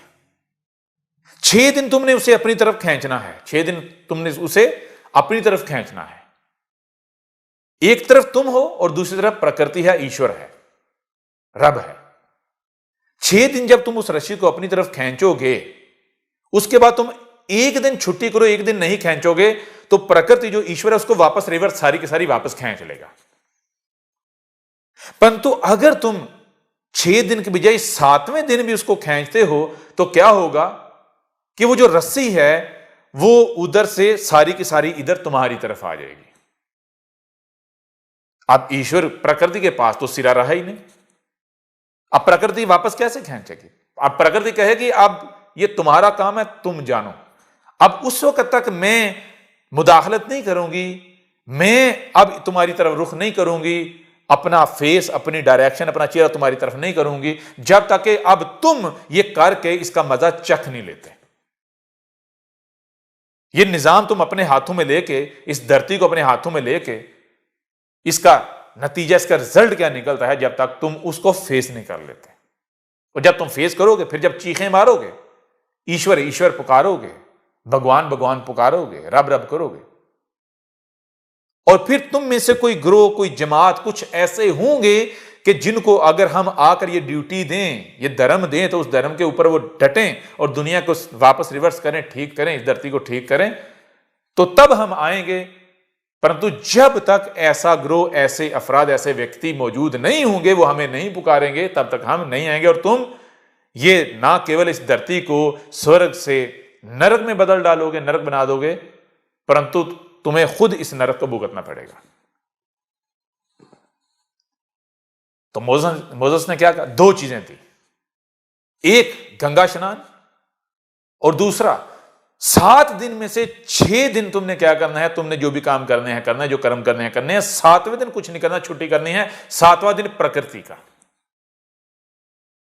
6 दिन तुमने उसे अपनी तरफ खींचना है, 6 दिन तुमने उसे अपनी तरफ खींचना है। एक तरफ तुम हो और दूसरी तरफ प्रकृति है, ईश्वर है, रब है। 6 दिन जब तुम उस रस्सी को अपनी तरफ खींचोगे, उसके बाद तुम एक दिन छुट्टी करो, एक दिन नहीं खींचोगे, तो प्रकृति जो ईश्वर है उसको वापस रिवर्स सारी की सारी वापस खींच लेगा। परंतु अगर तुम 6 दिन के बजाय 7वें दिन भी उसको खींचते हो तो क्या होगा कि वो जो रस्सी है वो उधर से सारी की सारी इधर तुम्हारी तरफ आ जाएगी। अब ईश्वर प्रकृति के पास तो सिरा रहा ही नहीं, अब प्रकृति वापस कैसे खींचेगी? अब प्रकृति कहेगी अब ये तुम्हारा काम है, तुम जानो। अब उस वक्त तक मैं मुदाखलत नहीं करूंगी, मैं अब तुम्हारी तरफ रुख नहीं करूंगी, अपना फेस, अपनी डायरेक्शन, अपना चेहरा तुम्हारी तरफ नहीं करूंगी, जब तक कि अब तुम ये करके इसका मजा चख नहीं लेते। ये निजाम तुम अपने हाथों में लेके, इस धरती को अपने हाथों में लेके, इसका नतीजा, इसका रिजल्ट क्या निकलता है जब तक तुम उसको फेस नहीं कर लेते। और जब तुम फेस करोगे, फिर जब चीखें मारोगे, ईश्वर ईश्वर पुकारोगे, भगवान भगवान पुकारोगे, रब रब करोगे, और फिर तुम में से कोई ग्रोह, कोई जमात, कुछ ऐसे होंगे कि जिनको अगर हम आकर ये ड्यूटी दें, ये धर्म दें, तो उस धर्म के ऊपर वो डटें और दुनिया को वापस रिवर्स करें, ठीक करें, इस धरती को ठीक करें, तो तब हम आएंगे। परंतु जब तक ऐसा ग्रोह, ऐसे अफराद, ऐसे व्यक्ति मौजूद नहीं होंगे, वो हमें नहीं पुकारेंगे, तब तक हम नहीं आएंगे। और तुम ये ना केवल इस धरती को स्वर्ग से नरक में बदल डालोगे, नरक बना दोगे, परंतु तुम्हें खुद इस नरक को भुगतना पड़ेगा। तो मोसेस ने क्या कहा? 2 चीजें थी, एक गंगा स्नान और दूसरा 7 दिन में से 6 दिन तुमने क्या करना है? तुमने जो भी काम करने हैं करना है, जो कर्म करने हैं करने हैं। 7वें दिन कुछ नहीं करना, छुट्टी करनी है। 7वां दिन प्रकृति का।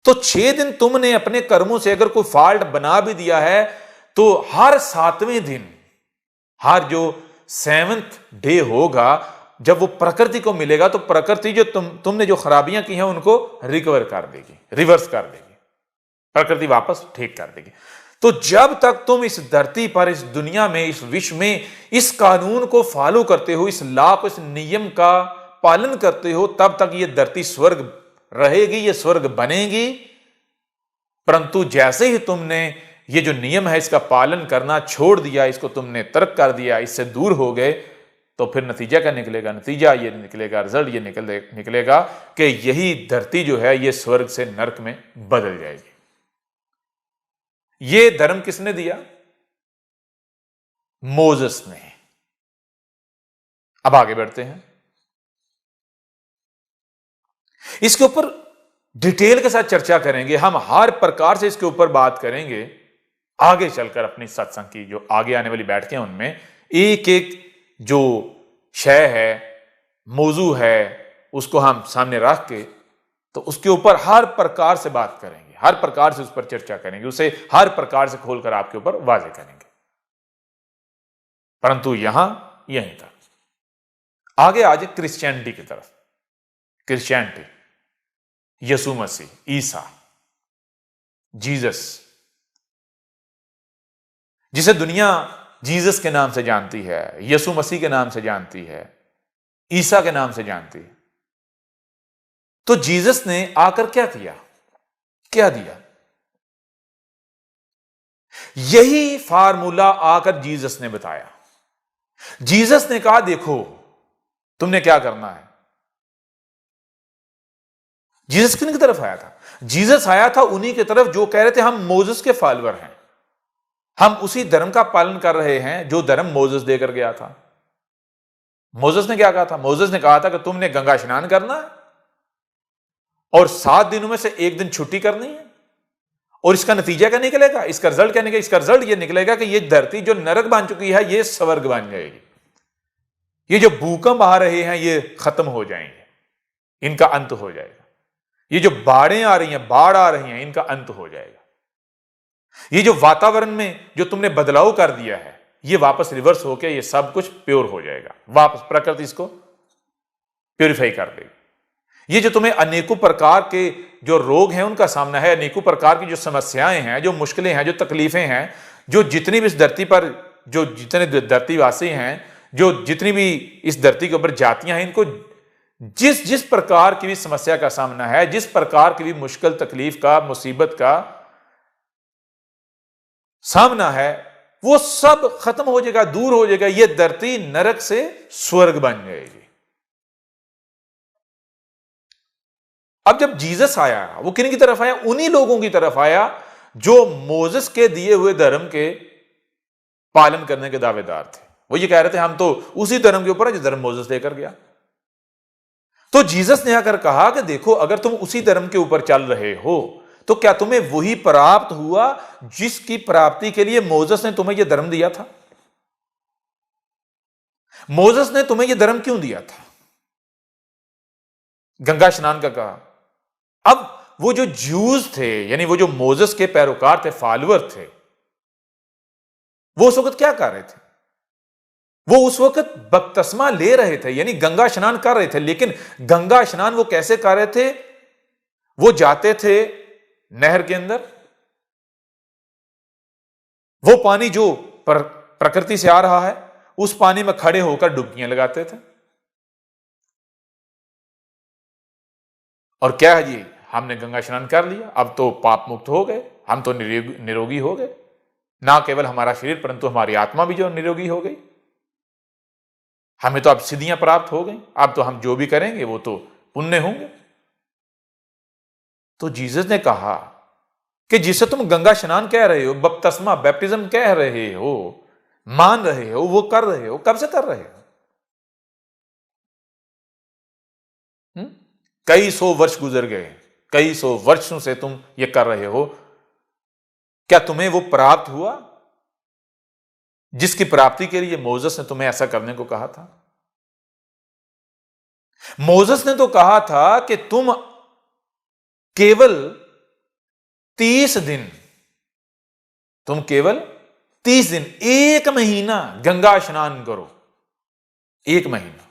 तो 6 दिन तुमने अपने कर्मों से अगर कोई फॉल्ट बना भी दिया है, तो हर 7वें दिन, हर जो 7th डे होगा, जब वो प्रकृति को मिलेगा, तो प्रकृति जो तुमने जो खराबियां की हैं उनको रिकवर कर देगी, रिवर्स कर देगी, प्रकृति वापस ठीक कर देगी। तो जब तक तुम इस धरती पर, इस दुनिया में, इस विश्व में इस कानून को फॉलो करते हो, इस लॉ को, इस नियम का पालन करते हो, तब तक ये धरती स्वर्ग रहेगी, ये स्वर्ग बनेगी। परंतु जैसे ही तुमने ये जो नियम है इसका पालन करना छोड़ दिया, इसको तुमने तर्क कर दिया, इससे दूर हो गए, तो फिर नतीजा क्या निकलेगा? नतीजा ये निकलेगा, रिजल्ट ये निकलेगा कि यही धरती जो है ये स्वर्ग से नरक में बदल जाएगी। ये धर्म किसने दिया? मोसेस ने। अब आगे बढ़ते हैं, इसके ऊपर डिटेल के साथ चर्चा करेंगे, हम हर प्रकार से इसके ऊपर बात करेंगे आगे चलकर। अपनी सत्संग की जो आगे आने वाली बैठकें, उनमें एक एक जो शय है, मौजू है उसको हम सामने रख के तो उसके ऊपर हर प्रकार से बात करेंगे, हर प्रकार से उस पर चर्चा करेंगे, उसे हर प्रकार से खोलकर आपके ऊपर वाजे करेंगे। परंतु यहीं तक। आगे आज क्रिश्चियनिटी की तरफ। क्रिश्चियनिटी, यीशु मसीह, ईसा, जीसस, जिसे दुनिया जीसस के नाम से जानती है, यीशु मसीह के नाम से जानती है, ईसा के नाम से जानती है। तो जीसस ने आकर क्या किया, क्या दिया? यही फार्मूला आकर जीसस ने बताया। जीसस ने कहा देखो तुमने क्या करना है। जीसस किन की तरफ आया था? जीसस आया था उन्हीं की तरफ जो कह रहे थे हम मोसेस के फॉलोअर हैं, हम उसी धर्म का पालन कर रहे हैं जो धर्म मोसेस देकर गया था। मोसेस ने क्या कहा था? मोसेस ने कहा था कि तुमने गंगा स्नान करना है और 7 दिनों में से एक दिन छुट्टी करनी है। और इसका नतीजा क्या निकलेगा? इसका रिजल्ट क्या निकलेगा? इसका रिजल्ट यह निकलेगा कि यह धरती जो नरक बन चुकी है यह स्वर्ग बन जाएगी। ये जो भूकंप आ रहे हैं ये खत्म हो जाएंगे, इनका अंत हो जाएगा। ये जो बाढ़ें आ रही हैं, बाढ़ आ रही हैं, इनका अंत हो जाएगा। ये जो वातावरण में जो तुमने बदलाव कर दिया है ये वापस रिवर्स होकर ये सब कुछ प्योर हो जाएगा। वापस प्रकृति इसको प्योरीफाई कर देगी। ये जो तुम्हें अनेकों प्रकार के जो रोग हैं उनका सामना है, अनेकों प्रकार की जो समस्याएं हैं, जो मुश्किलें हैं, जो तकलीफें हैं, जो जितनी भी इस धरती पर जो जितने धरतीवासी हैं, जो जितनी भी इस धरती के ऊपर जातियां हैं, इनको जिस जिस प्रकार की भी समस्या का सामना है, जिस प्रकार की भी मुश्किल तकलीफ का, मुसीबत का सामना है, वो सब खत्म हो जाएगा, दूर हो जाएगा। ये धरती नरक से स्वर्ग बन जाएगी। अब जब जीसस आया वो किन की तरफ आया? उन्हीं लोगों की तरफ आया जो मोसेस के दिए हुए धर्म के पालन करने के दावेदार थे। वो ये कह रहे थे हम तो उसी धर्म के ऊपर है जो धर्म मोसेस देकर गया। तो जीसस ने आकर कहा कि देखो अगर तुम उसी धर्म के ऊपर चल रहे हो तो क्या तुम्हें वही प्राप्त हुआ जिसकी प्राप्ति के लिए मोसेस ने तुम्हें यह धर्म दिया था? मोसेस ने तुम्हें यह धर्म क्यों दिया था? गंगा स्नान का कहा। अब वो जो ज्यूज थे, यानी वो जो मोसेस के पैरोकार थे, फॉलोअर थे, वो उस वक्त क्या कर रहे थे? वो उस वक्त बपतिस्मा ले रहे थे, यानी गंगा स्नान कर रहे थे। लेकिन गंगा स्नान वो कैसे कर रहे थे? वो जाते थे नहर के अंदर, वो पानी जो प्रकृति से आ रहा है उस पानी में खड़े होकर डुबकियां लगाते थे। और क्या है जी, हमने गंगा स्नान कर लिया, अब तो पाप मुक्त हो गए, हम तो निरोगी हो गए। ना केवल हमारा शरीर परंतु हमारी आत्मा भी जो निरोगी हो गई। हमें तो अब सिद्धियां प्राप्त हो गई, अब तो हम जो भी करेंगे वो तो पुण्य होंगे। तो जीसस ने कहा कि जिसे तुम गंगा स्नान कह रहे हो, बपतिस्मा बैप्टिज्म कह रहे हो, मान रहे हो, वो कर रहे हो, कब से कर रहे हो? कई 100 वर्ष गुजर गए, कई 100 वर्षों से तुम ये कर रहे हो। क्या तुम्हें वो प्राप्त हुआ जिसकी प्राप्ति के लिए मोसेस ने तुम्हें ऐसा करने को कहा था? मोसेस ने तो कहा था कि तुम केवल 30 दिन, तुम केवल 30 दिन, 1 महीना गंगा स्नान करो, 1 महीना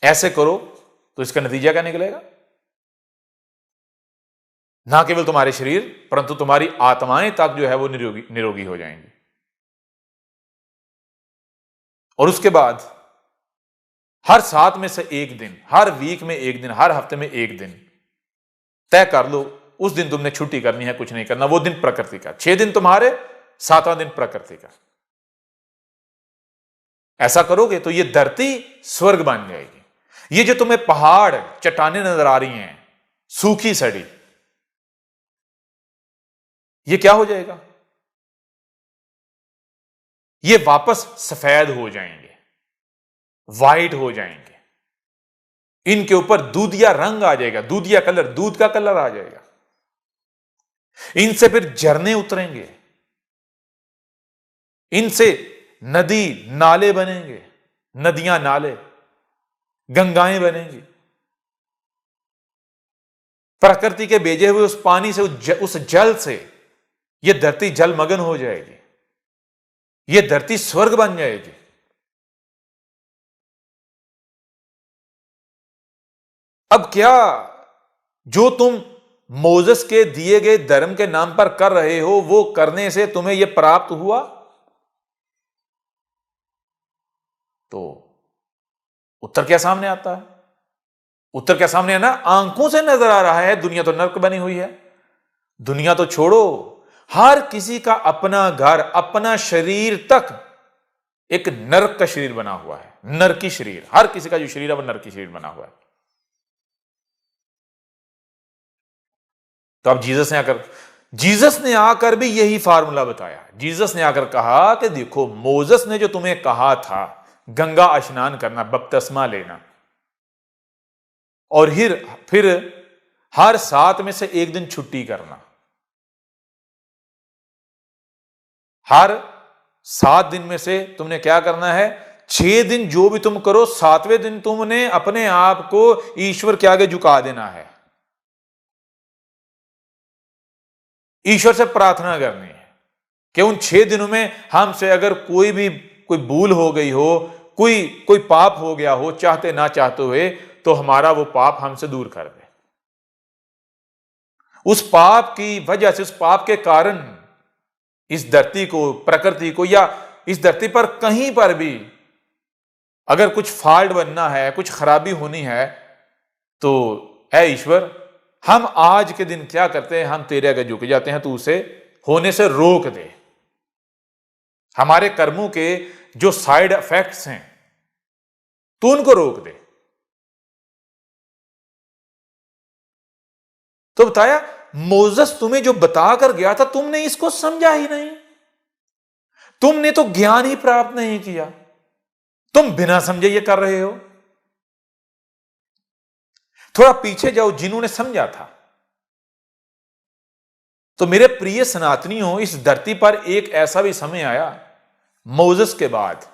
ऐसे करो तो इसका नतीजा क्या निकलेगा? ना केवल तुम्हारे शरीर परंतु तुम्हारी आत्माएं तक जो है वो निरोगी हो जाएंगी। और उसके बाद हर 7 में से 1 दिन, हर वीक में 1 दिन, हर हफ्ते में 1 दिन तय कर लो, उस दिन तुमने छुट्टी करनी है, कुछ नहीं करना। वो दिन प्रकृति का, 6 दिन तुम्हारे, 7वां दिन प्रकृति का। ऐसा करोगे तो ये धरती स्वर्ग बन जाएगी। ये जो तुम्हें पहाड़, चट्टानें नजर आ रही हैं सूखी सड़ी, ये क्या हो जाएगा? ये वापस सफेद हो जाएंगे, वाइट हो जाएंगे। इनके ऊपर दूधिया रंग आ जाएगा, दूधिया कलर, दूध का कलर आ जाएगा। इनसे फिर झरने उतरेंगे, इनसे नदी नाले बनेंगे, नदियां, नाले, गंगाएं बनेंगी। प्रकृति के भेजे हुए उस पानी से, उस जल से यह धरती जलमग्न हो जाएगी, यह धरती स्वर्ग बन जाएगी। अब क्या जो तुम मोसेस के दिए गए धर्म के नाम पर कर रहे हो, वो करने से तुम्हें यह प्राप्त हुआ? तो उत्तर क्या सामने आता है? उत्तर क्या सामने है ना, आंखों से नजर आ रहा है दुनिया तो नर्क बनी हुई है। दुनिया तो छोड़ो, हर किसी का अपना घर, अपना शरीर तक एक नरक का शरीर बना हुआ है, नरकी शरीर। हर किसी का जो शरीर है वो नरकी शरीर बना हुआ है। तो अब जीसस ने आकर भी यही फार्मूला बताया। जीसस ने आकर कहा कि देखो, मोसेस ने जो तुम्हें कहा था गंगा स्नान करना, बपतिस्मा लेना, और फिर हर 7 में से एक दिन छुट्टी करना, हर 7 दिन में से तुमने क्या करना है, 6 दिन जो भी तुम करो, 7वें दिन तुमने अपने आप को ईश्वर के आगे झुका देना है, ईश्वर से प्रार्थना करनी है कि उन 6 दिनों में हमसे अगर कोई भूल हो गई हो, कोई पाप हो गया हो, चाहते ना चाहते हुए, तो हमारा वो पाप हमसे दूर कर दे। उस पाप की वजह से, उस पाप के कारण इस धरती को, प्रकृति को, या इस धरती पर कहीं पर भी अगर कुछ फॉल्ट बनना है, कुछ खराबी होनी है, तो ऐ ईश्वर, हम आज के दिन क्या करते हैं, हम तेरे आगे झुक जाते हैं, तू उसे होने से रोक दे। हमारे कर्मों के जो साइड इफेक्ट्स हैं, तू उनको रोक दे। तो बताया, मोसेस तुम्हें जो बताकर गया था, तुमने इसको समझा ही नहीं, तुमने तो ज्ञान ही प्राप्त नहीं किया, तुम बिना समझे ये कर रहे हो। थोड़ा पीछे जाओ, जिन्होंने समझा था। तो मेरे प्रिय सनातनियों, इस धरती पर एक ऐसा भी समय आया मोसेस के बाद,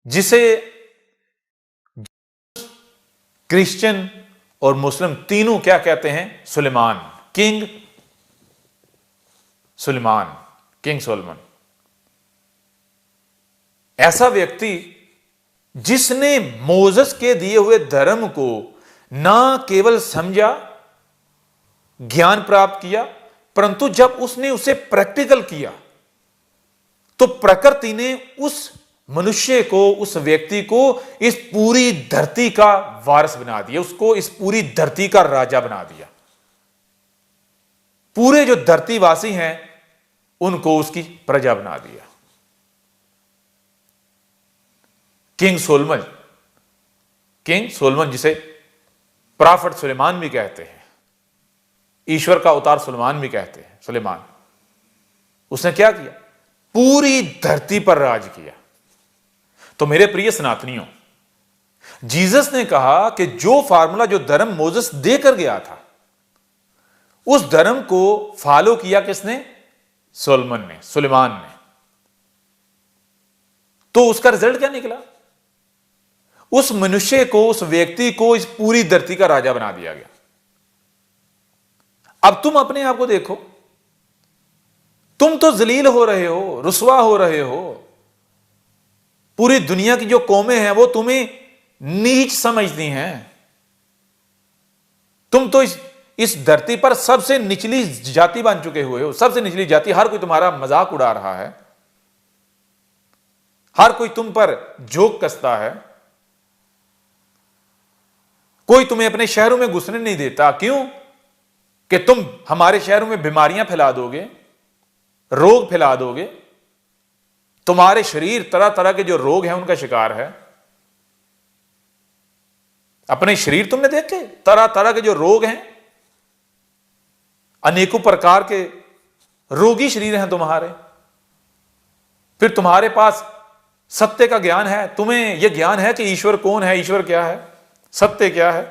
जिसे क्रिश्चियन और मुस्लिम तीनों क्या कहते हैं, Suleiman, king Suleiman, king Solomon. ऐसा व्यक्ति जिसने मोसेस के दिए हुए धर्म को ना केवल समझा, ज्ञान प्राप्त किया, परंतु जब उसने उसे प्रैक्टिकल किया, तो प्रकृति ने उस मनुष्य को, उस व्यक्ति को इस पूरी धरती का वारिस बना दिया, उसको इस पूरी धरती का राजा बना दिया। पूरे जो धरतीवासी हैं उनको उसकी प्रजा बना दिया। किंग सोलमन जिसे प्रॉफिट सुलेमान भी कहते हैं, ईश्वर का अवतार सुलेमान भी कहते हैं, सुलेमान, उसने क्या किया, पूरी धरती पर राज किया। तो मेरे प्रिय सनातनियों, जीसस ने कहा कि जो फार्मूला, जो धर्म मोसेस देकर गया था, उस धर्म को फॉलो किया किसने, सुलेमान ने। तो उसका रिजल्ट क्या निकला, उस मनुष्य को, उस व्यक्ति को इस पूरी धरती का राजा बना दिया गया। अब तुम अपने आप को देखो, तुम तो जलील हो रहे हो, रुसवा हो रहे हो। पूरी दुनिया की जो कौमें हैं वो तुम्हें नीच समझती हैं। तुम तो इस धरती पर सबसे निचली जाति बन चुके हुए हो, सबसे निचली जाति। हर कोई तुम्हारा मजाक उड़ा रहा है, हर कोई तुम पर जोक कसता है, कोई तुम्हें अपने शहरों में घुसने नहीं देता। क्यों? कि तुम हमारे शहरों में बीमारियां फैला दोगे, रोग फैला दोगे, तुम्हारे शरीर तरह तरह के जो रोग हैं उनका शिकार है। अपने शरीर तुमने देखे, तरह तरह के जो रोग हैं, अनेकों प्रकार के रोगी शरीर हैं तुम्हारे। फिर तुम्हारे पास सत्य का ज्ञान है, तुम्हें यह ज्ञान है कि ईश्वर कौन है, ईश्वर क्या है, सत्य क्या है,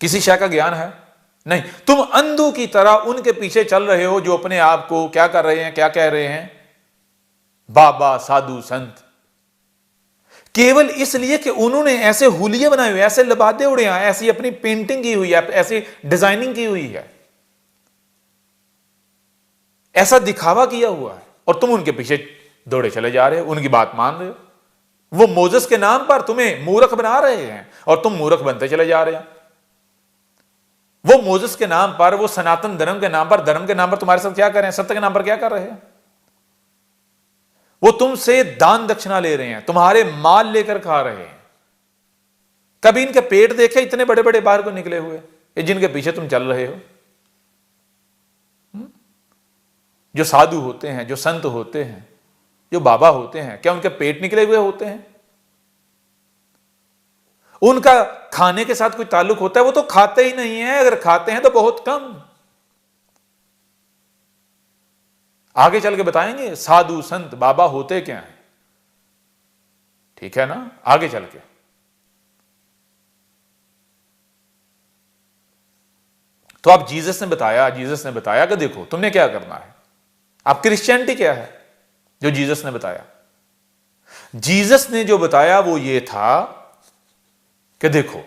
किसी शय का ज्ञान है नहीं। तुम अंधों की तरह उनके पीछे चल रहे हो जो अपने आप को क्या कर रहे हैं, क्या कह रहे हैं, बाबा, साधु, संत। केवल इसलिए कि उन्होंने ऐसे हुलिये बनाए हुए, ऐसे लबादे उड़े हैं, ऐसी अपनी पेंटिंग की हुई है, ऐसी डिजाइनिंग की हुई है, ऐसा दिखावा किया हुआ है, और तुम उनके पीछे दौड़े चले जा रहे हो, उनकी बात मान रहे हो। वो मोजेस के नाम पर तुम्हें मूर्ख बना रहे हैं और तुम मूर्ख बनते चले जा रहे हो। वो मोजेस के नाम पर, वो सनातन धर्म के नाम पर, धर्म के नाम पर तुम्हारे साथ क्या कर रहे हैं, सत्य के नाम पर क्या कर रहे हैं? वो तुमसे दान दक्षिणा ले रहे हैं, तुम्हारे माल लेकर खा रहे हैं। कभी इनके पेट देखे इतने बड़े बड़े बाहर को निकले हुए, ये जिनके पीछे तुम चल रहे हो? जो साधु होते हैं, जो संत होते हैं, जो बाबा होते हैं, क्या उनके पेट निकले हुए होते हैं? उनका खाने के साथ कोई ताल्लुक होता है? वो तो खाते ही नहीं है, अगर खाते हैं तो बहुत कम। आगे चल के बताएंगे साधु संत बाबा होते क्या हैं, ठीक है ना, आगे चल के। तो अब जीसस ने बताया कि देखो तुमने क्या करना है। अब क्रिश्चियनिटी क्या है जो जीसस ने बताया? जीसस ने जो बताया वो ये था कि देखो,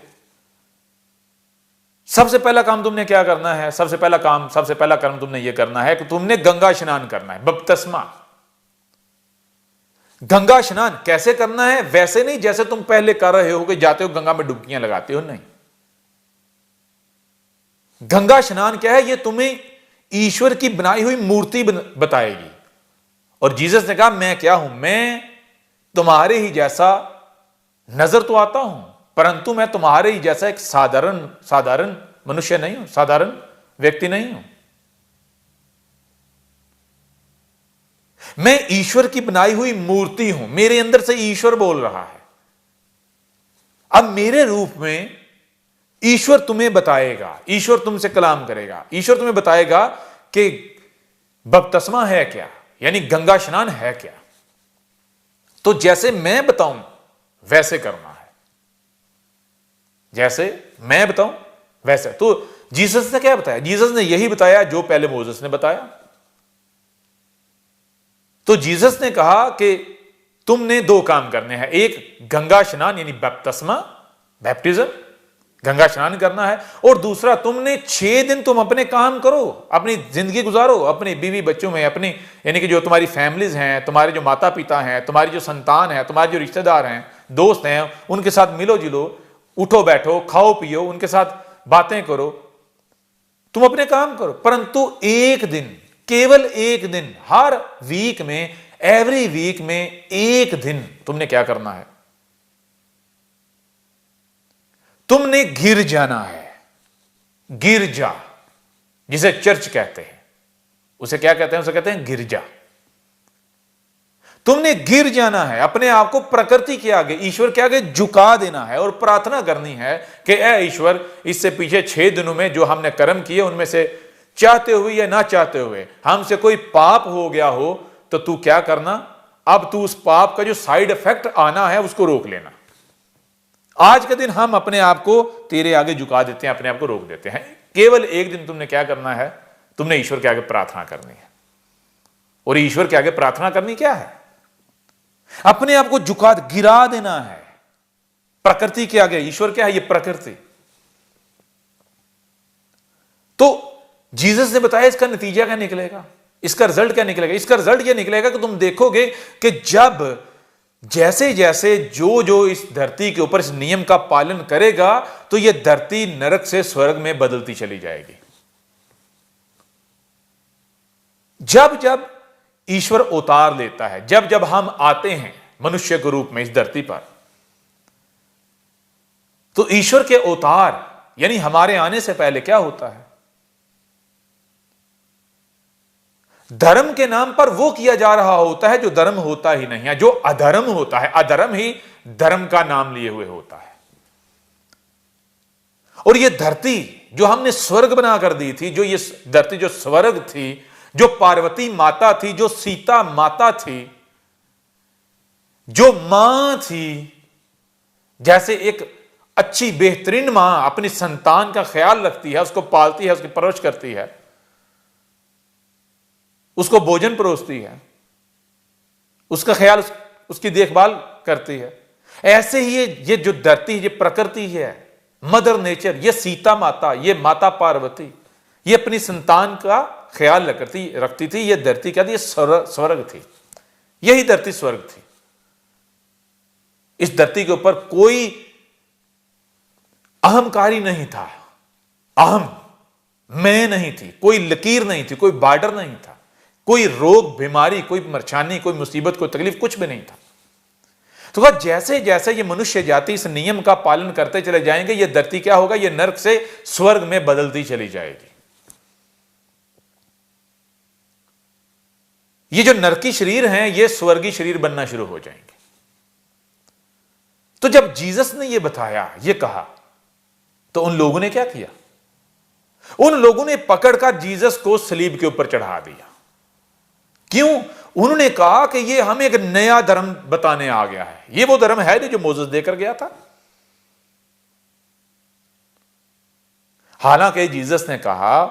सबसे पहला काम तुमने क्या करना है, सबसे पहला कर्म तुमने यह करना है कि तुमने गंगा स्नान करना है, बपतिस्मा। गंगा स्नान कैसे करना है? वैसे नहीं जैसे तुम पहले कर रहे हो कि जाते हो गंगा में डुबकियां लगाते हो, नहीं। गंगा स्नान क्या है? ये तुम्हें ईश्वर की बनाई हुई मूर्ति बताएगी। और जीसस ने कहा मैं क्या हूं, मैं तुम्हारे ही जैसा नजर तो आता हूं, परंतु मैं तुम्हारे ही जैसा एक साधारण मनुष्य नहीं हूं, साधारण व्यक्ति नहीं हूं। मैं ईश्वर की बनाई हुई मूर्ति हूं, मेरे अंदर से ईश्वर बोल रहा है। अब मेरे रूप में ईश्वर तुम्हें बताएगा, ईश्वर तुमसे कलाम करेगा, ईश्वर तुम्हें बताएगा कि बपतिस्मा है क्या, यानी गंगा स्नान है क्या। तो जैसे मैं बताऊं वैसे करना है, जैसे मैं बताऊं वैसे। तो जीसस ने क्या बताया? जीसस ने यही बताया जो पहले मोसेस ने बताया। तो जीसस ने कहा कि तुमने दो काम करने हैं, एक गंगा स्नान यानी बपतिस्मा, बैप्टिज्म, गंगा स्नान करना है, और दूसरा तुमने 6 दिन तुम अपने काम करो, अपनी जिंदगी गुजारो, अपनी बीवी बच्चों में, अपनी यानी कि जो तुम्हारी फैमिलीज हैं, तुम्हारे जो माता पिता हैं, तुम्हारी जो संतान है, तुम्हारे जो रिश्तेदार हैं, दोस्त हैं, उनके साथ मिलो जुलो, उठो बैठो, खाओ पियो, उनके साथ बातें करो, तुम अपने काम करो। परंतु एक दिन, केवल एक दिन, हर वीक में, एवरी वीक में एक दिन तुमने क्या करना है? तुमने गिर जाना है। गिरजा जिसे चर्च कहते हैं, उसे क्या कहते हैं? उसे कहते हैं गिरजा। तुमने गिर जाना है, अपने आप को प्रकृति के आगे, ईश्वर के आगे झुका देना है और प्रार्थना करनी है कि ऐ ईश्वर, इससे पीछे 6 दिनों में जो हमने कर्म किए उनमें से चाहते हुए या ना चाहते हुए हमसे कोई पाप हो गया हो तो तू क्या करना, अब तू उस पाप का जो साइड इफेक्ट आना है उसको रोक लेना। आज के दिन हम अपने आप को तेरे आगे झुका देते हैं, अपने आप को रोक देते हैं। केवल एक दिन तुमने क्या करना है? तुमने ईश्वर के आगे प्रार्थना करनी है। और ईश्वर के आगे प्रार्थना करनी क्या है? अपने आप को झुका, गिरा देना है प्रकृति के आगे। ईश्वर क्या है? ये प्रकृति। तो जीसस ने बताया इसका नतीजा क्या निकलेगा, इसका रिजल्ट क्या निकलेगा? इसका रिजल्ट यह निकलेगा कि तुम देखोगे कि जब जैसे जैसे जो जो इस धरती के ऊपर इस नियम का पालन करेगा तो यह धरती नरक से स्वर्ग में बदलती चली जाएगी। जब जब ईश्वर अवतार लेता है, जब जब हम आते हैं मनुष्य के रूप में इस धरती पर, तो ईश्वर के अवतार यानी हमारे आने से पहले क्या होता है? धर्म के नाम पर वो किया जा रहा होता है जो धर्म होता ही नहीं है, जो अधर्म होता है। अधर्म ही धर्म का नाम लिए हुए होता है। और ये धरती जो हमने स्वर्ग बनाकर दी थी, जो ये धरती जो स्वर्ग थी, जो पार्वती माता थी, जो सीता माता थी, जो मां थी, जैसे एक अच्छी बेहतरीन मां अपनी संतान का ख्याल रखती है, उसको पालती है, उसकी परवरिश करती है, उसको भोजन परोसती है, उसका ख्याल, उसकी देखभाल करती है, ऐसे ही ये जो धरती, ये प्रकृति है, मदर नेचर, ये सीता माता, ये माता पार्वती, ये अपनी संतान का ख्याल रखती थी। ये धरती क्या थी? ये स्वर्ग थी। यही धरती स्वर्ग थी। इस धरती के ऊपर कोई अहंकारी नहीं था, अहम मैं नहीं थी, कोई लकीर नहीं थी, कोई बॉर्डर नहीं था, कोई रोग बीमारी, कोई परेशानी, कोई मुसीबत, कोई तकलीफ, कुछ भी नहीं था। तो कहा जैसे जैसे ये मनुष्य जाति इस नियम का पालन करते चले जाएंगे, ये धरती क्या होगा? ये नर्क से स्वर्ग में बदलती चली जाएगी। ये जो नरकी शरीर हैं, ये स्वर्गीय शरीर बनना शुरू हो जाएंगे। तो जब जीसस ने ये बताया, ये कहा, तो उन लोगों ने क्या किया? उन लोगों ने पकड़कर जीसस को सलीब के ऊपर चढ़ा दिया। क्यों? उन्होंने कहा कि ये हमें एक नया धर्म बताने आ गया है। ये वो धर्म है जो मोसेस देकर गया था। हालांकि जीसस ने कहा,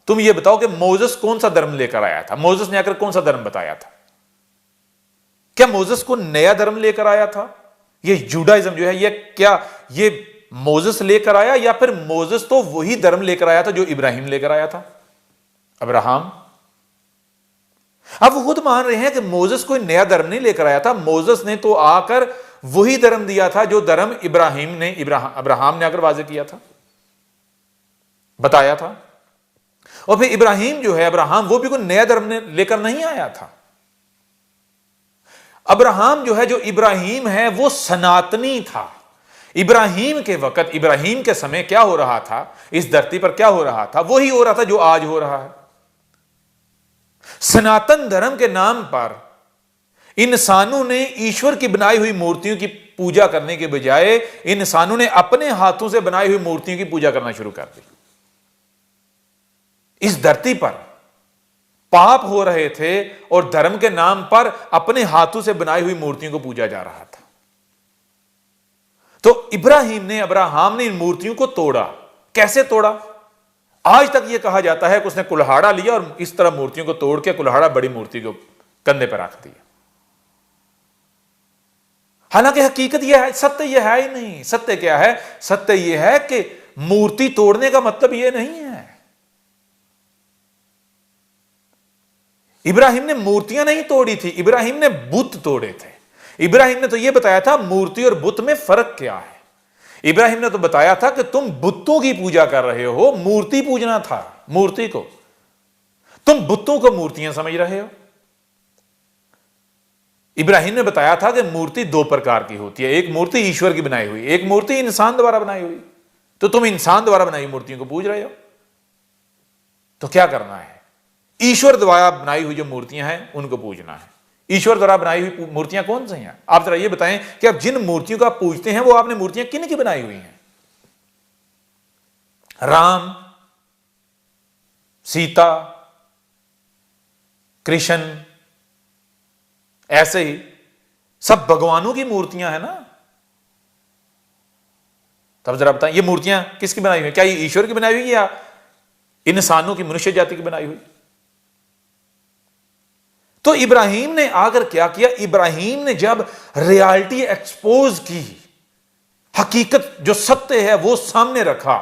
तुम ये बताओ कि मोसेस कौन सा धर्म लेकर आया था? मोसेस ने आकर कौन सा धर्म बताया था? क्या मोसेस को नया धर्म लेकर आया था? ये जुडाइज्म जो है, ये क्या ये मोसेस लेकर आया, या फिर मोसेस तो वही धर्म लेकर आया था जो इब्राहिम लेकर आया था, अब्राहम? अब वो खुद मान रहे हैं कि मोसेस कोई नया धर्म नहीं लेकर आया था। मोसेस ने तो आकर वही धर्म दिया था जो धर्म अब्राहम ने आकर वाज़े किया था, बताया था। और फिर इब्राहिम जो है, अब्राहम, वो भी कोई नया धर्म लेकर नहीं आया था। अब्राहम जो है, जो इब्राहिम है, वो सनातनी था। इब्राहिम के वक्त, इब्राहिम के समय क्या हो रहा था, इस धरती पर क्या हो रहा था, वही हो रहा था जो आज हो रहा है। सनातन धर्म के नाम पर इंसानों ने ईश्वर की बनाई हुई मूर्तियों की पूजा करने के बजाय इंसानों ने अपने हाथों से बनाई हुई मूर्तियों की पूजा करना शुरू कर दी। इस धरती पर पाप हो रहे थे और धर्म के नाम पर अपने हाथों से बनाई हुई मूर्तियों को पूजा जा रहा था। तो अब्राहम ने इन मूर्तियों को तोड़ा। कैसे तोड़ा? आज तक यह कहा जाता है कि उसने कुल्हाड़ा लिया और इस तरह मूर्तियों को तोड़ के कुल्हाड़ा बड़ी मूर्ति को कंधे पर रख दिया। हालांकि हकीकत यह है, सत्य यह है ही नहीं। सत्य क्या है? सत्य यह है कि मूर्ति तोड़ने का मतलब यह नहीं है। इब्राहिम ने मूर्तियां नहीं तोड़ी थी, इब्राहिम ने बुत तोड़े थे। इब्राहिम ने तो यह बताया था मूर्ति और बुत में फर्क क्या है। इब्राहिम ने तो बताया था कि तुम बुतों की पूजा कर रहे हो, मूर्ति पूजना था मूर्ति को, तुम बुतों को मूर्तियां समझ रहे हो। इब्राहिम ने बताया था कि मूर्ति दो प्रकार की होती है, एक मूर्ति ईश्वर की बनाई हुई, एक मूर्ति इंसान द्वारा बनाई हुई। तो तुम इंसान द्वारा बनाई मूर्तियों को पूज रहे हो, तो क्या करना है? ईश्वर द्वारा बनाई हुई जो मूर्तियां हैं उनको पूजना है। ईश्वर द्वारा बनाई हुई मूर्तियां कौन सी हैं? आप जरा ये बताएं कि आप जिन मूर्तियों को आप पूजते हैं वो आपने मूर्तियां किन की बनाई हुई हैं? राम, सीता, कृष्ण, ऐसे ही सब भगवानों की मूर्तियां हैं ना। तब जरा बताएं ये मूर्तियां किसकी बनाई हुई? क्या ये ईश्वर की बनाई हुई या इंसानों की, मनुष्य जाति की बनाई हुई? तो इब्राहिम ने आकर क्या किया? इब्राहिम ने जब रियलिटी एक्सपोज की, हकीकत जो सत्य है वो सामने रखा,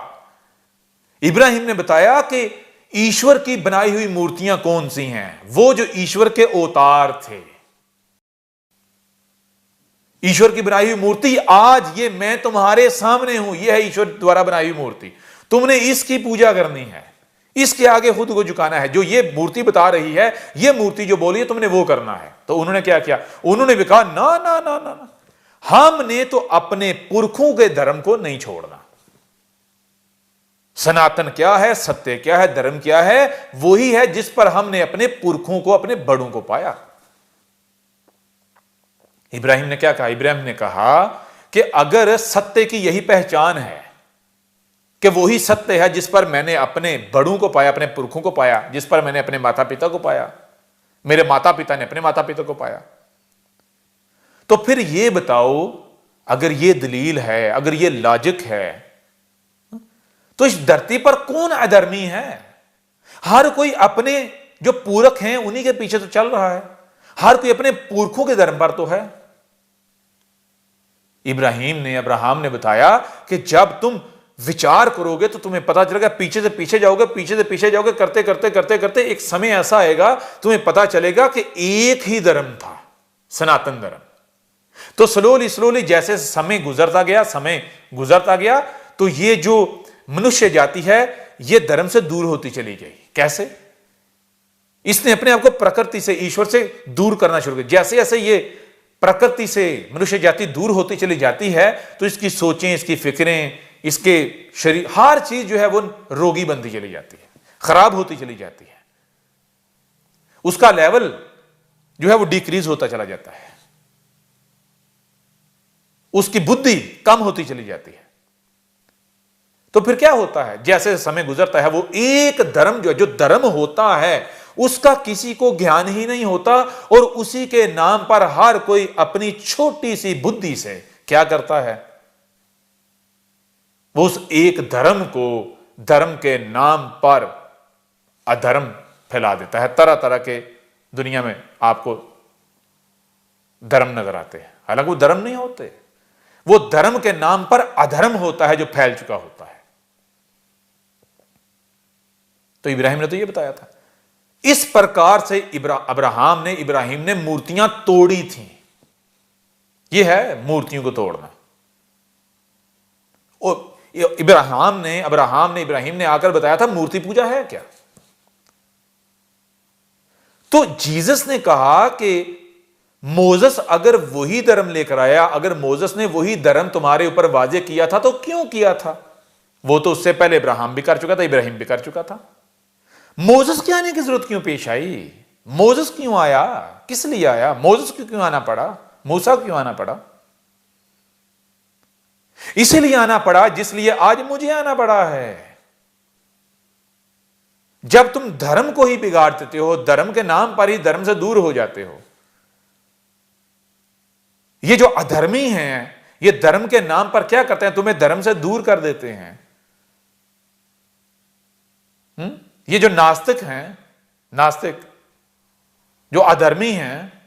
इब्राहिम ने बताया कि ईश्वर की बनाई हुई मूर्तियां कौन सी हैं। वो जो ईश्वर के अवतार थे, ईश्वर की बनाई हुई मूर्ति, आज ये मैं तुम्हारे सामने हूं, यह है ईश्वर द्वारा बनाई हुई मूर्ति। तुमने इसकी पूजा करनी है, इसके आगे खुद को झुकाना है। जो ये मूर्ति बता रही है, ये मूर्ति जो बोली है, तुमने वो करना है। तो उन्होंने क्या किया? उन्होंने भी कहा ना ना ना ना ना, हमने तो अपने पुरखों के धर्म को नहीं छोड़ना। सनातन क्या है, सत्य क्या है, धर्म क्या है? वही है जिस पर हमने अपने पुरखों को, अपने बड़ों को पाया। इब्राहिम ने क्या कहा? इब्राहिम ने कहा कि अगर सत्य की यही पहचान है कि वही सत्य है जिस पर मैंने अपने बड़ों को पाया, अपने पुरखों को पाया, जिस पर मैंने अपने माता पिता को पाया, मेरे माता पिता ने अपने माता पिता को पाया, तो फिर ये बताओ, अगर ये दलील है, अगर ये लॉजिक है, तो इस धरती पर कौन अधर्मी है? हर कोई अपने जो पूरक हैं उन्हीं के पीछे तो चल रहा है, हर कोई अपने पुरखों के धर्म पर तो है। इब्राहिम ने, अब्राहम ने बताया कि जब तुम विचार करोगे तो तुम्हें पता चलेगा, पीछे से पीछे जाओगे, पीछे से पीछे जाओगे, करते करते करते करते एक समय ऐसा आएगा तुम्हें पता चलेगा कि एक ही धर्म था, सनातन धर्म। तो स्लोली स्लोली जैसे समय गुजरता गया तो ये जो मनुष्य जाति है ये धर्म से दूर होती चली गई। कैसे? इसने अपने आप को प्रकृति से, ईश्वर से दूर करना शुरू किया। जैसे जैसे ये प्रकृति से मनुष्य जाति दूर होती चली जाती है तो इसकी सोचें, इसकी फिक्रें, इसके शरीर, हर चीज जो है वो रोगी बनती चली जाती है, खराब होती चली जाती है, उसका लेवल जो है वो डिक्रीज होता चला जाता है, उसकी बुद्धि कम होती चली जाती है। तो फिर क्या होता है? जैसे समय गुजरता है वो एक धर्म जो धर्म होता है उसका किसी को ज्ञान ही नहीं होता और उसी के नाम पर हर कोई अपनी छोटी सी बुद्धि से क्या करता है? वो उस एक धर्म को, धर्म के नाम पर अधर्म फैला देता है। तरह तरह के दुनिया में आपको धर्म नजर आते हैं, हालांकि वो धर्म नहीं होते, वो धर्म के नाम पर अधर्म होता है जो फैल चुका होता है। तो इब्राहिम ने तो ये बताया था। इस प्रकार से इब्राहिम ने मूर्तियां तोड़ी थी। यह है मूर्तियों को तोड़ना। और इब्राहिम ने आकर बताया था मूर्ति पूजा है क्या। तो जीसस ने कहा कि मोसेस अगर वही धर्म लेकर आया, अगर मोसेस ने वही धर्म तुम्हारे ऊपर वाजे किया था तो क्यों किया था? वो तो उससे पहले इब्राहिम भी कर चुका था, इब्राहिम भी कर चुका था। मोसेस के आने की जरूरत क्यों पेश आई? मोसेस क्यों आया? किस लिए आया? मोसेस क्यों आना पड़ा? मूसा क्यों आना पड़ा? इसलिए आना पड़ा जिसलिए आज मुझे आना पड़ा है। जब तुम धर्म को ही बिगाड़ देते हो, धर्म के नाम पर ही धर्म से दूर हो जाते हो। ये जो अधर्मी हैं ये धर्म के नाम पर क्या करते हैं? तुम्हें धर्म से दूर कर देते हैं। ये जो नास्तिक हैं, नास्तिक जो अधर्मी हैं,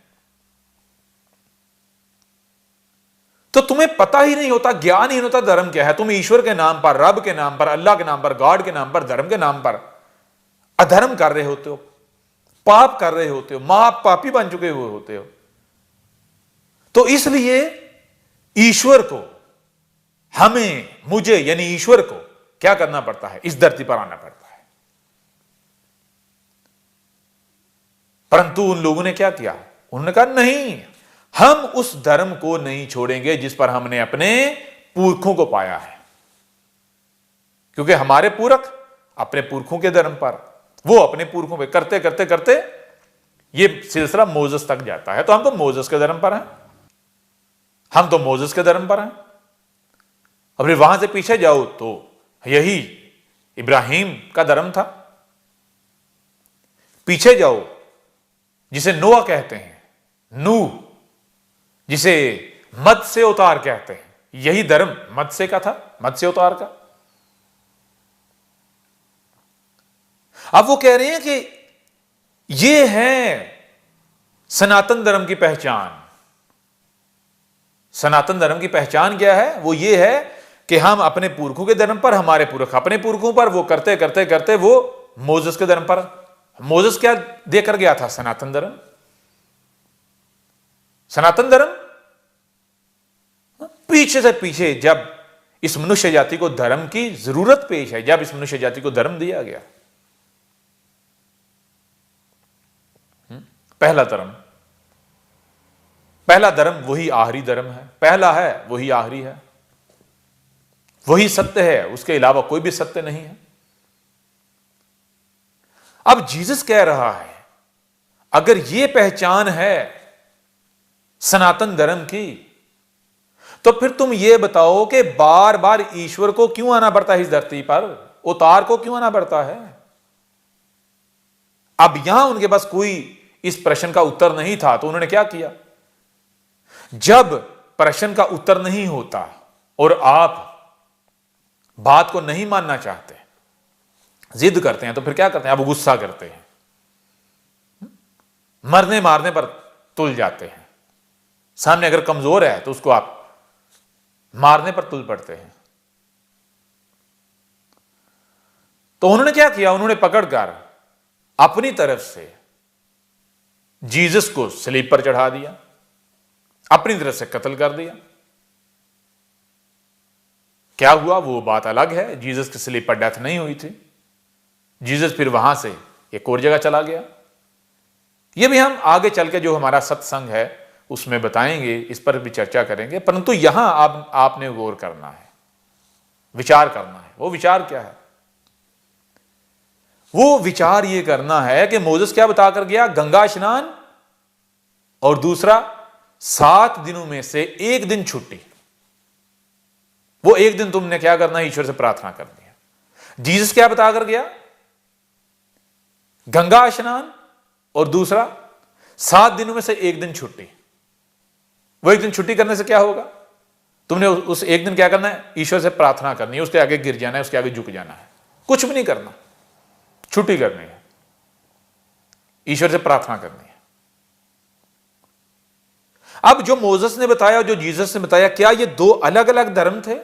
तो तुम्हें पता ही नहीं होता, ज्ञान ही नहीं होता धर्म क्या है। तुम ईश्वर के नाम पर, रब के नाम पर, अल्लाह के नाम पर, गॉड के नाम पर, धर्म के नाम पर अधर्म कर रहे होते हो, पाप कर रहे होते हो, महापापी बन चुके हुए होते हो। तो इसलिए ईश्वर को, हमें, मुझे यानी ईश्वर को क्या करना पड़ता है? इस धरती पर आना पड़ता है। परंतु उन लोगों ने क्या किया? उन्होंने कहा नहीं, हम उस धर्म को नहीं छोड़ेंगे जिस पर हमने अपने पुरखों को पाया है। क्योंकि हमारे पुरख अपने पुरखों के धर्म पर, वो अपने पुरखों पे करते करते करते ये सिलसिला मोसेस तक जाता है। तो हम तो मोसेस के धर्म पर हैं, हम तो मोसेस के धर्म पर हैं। अब वहां से पीछे जाओ तो यही इब्राहिम का धर्म था। पीछे जाओ जिसे नोआ कहते हैं, नूह, जिसे मत्स्य अवतार कहते हैं, यही धर्म मत्स्य का था, मत्स्य अवतार का। अब वो कह रहे हैं कि ये है सनातन धर्म की पहचान। सनातन धर्म की पहचान क्या है? वो ये है कि हम अपने पुरखों के धर्म पर, हमारे पुरख अपने पुरखों पर, वो करते करते करते वो मोसेस के धर्म पर। मोसेस क्या देकर गया था? सनातन धर्म। सनातन धर्म पीछे से पीछे जब इस मनुष्य जाति को धर्म की जरूरत पेश है, जब इस मनुष्य जाति को धर्म दिया गया, पहला धर्म वही आखिरी धर्म है। पहला है वही आखिरी है, वही सत्य है, उसके अलावा कोई भी सत्य नहीं है। अब जीसस कह रहा है अगर ये पहचान है सनातन धर्म की, तो फिर तुम ये बताओ कि बार बार ईश्वर को क्यों आना पड़ता है इस धरती पर? अवतार को क्यों आना पड़ता है? अब यहां उनके पास कोई इस प्रश्न का उत्तर नहीं था, तो उन्होंने क्या किया? जब प्रश्न का उत्तर नहीं होता और आप बात को नहीं मानना चाहते, जिद करते हैं, तो फिर क्या करते हैं? आप गुस्सा करते हैं, मरने मारने पर तुल जाते हैं। सामने अगर कमजोर है तो उसको आप मारने पर तुल पड़ते हैं। तो उन्होंने क्या किया, उन्होंने पकड़कर अपनी तरफ से जीसस को सलीब पर चढ़ा दिया, अपनी तरफ से कत्ल कर दिया। क्या हुआ वो बात अलग है, जीसस की सलीब पर डेथ नहीं हुई थी। जीसस फिर वहां से एक और जगह चला गया। ये भी हम आगे चल के जो हमारा सत्संग है उसमें बताएंगे, इस पर भी चर्चा करेंगे। परंतु यहां आपने गौर करना है, विचार करना है। वो विचार क्या है? वो विचार ये करना है कि मोसेस क्या बताकर गया, गंगा स्नान और दूसरा 7 दिनों में से एक दिन छुट्टी। वो एक दिन तुमने क्या करना है, ईश्वर से प्रार्थना करनी है। जीसस क्या बताकर गया, गंगा स्नान और दूसरा 7 दिनों में से एक दिन छुट्टी। वो एक दिन छुट्टी करने से क्या होगा, तुमने उस एक दिन क्या करना है, ईश्वर से प्रार्थना करनी है, उसके आगे गिर जाना है, उसके आगे झुक जाना है, कुछ भी नहीं करना, छुट्टी करनी है, ईश्वर से प्रार्थना करनी है। अब जो मोसेस ने बताया, जो जीसस ने बताया, क्या ये दो अलग अलग धर्म थे?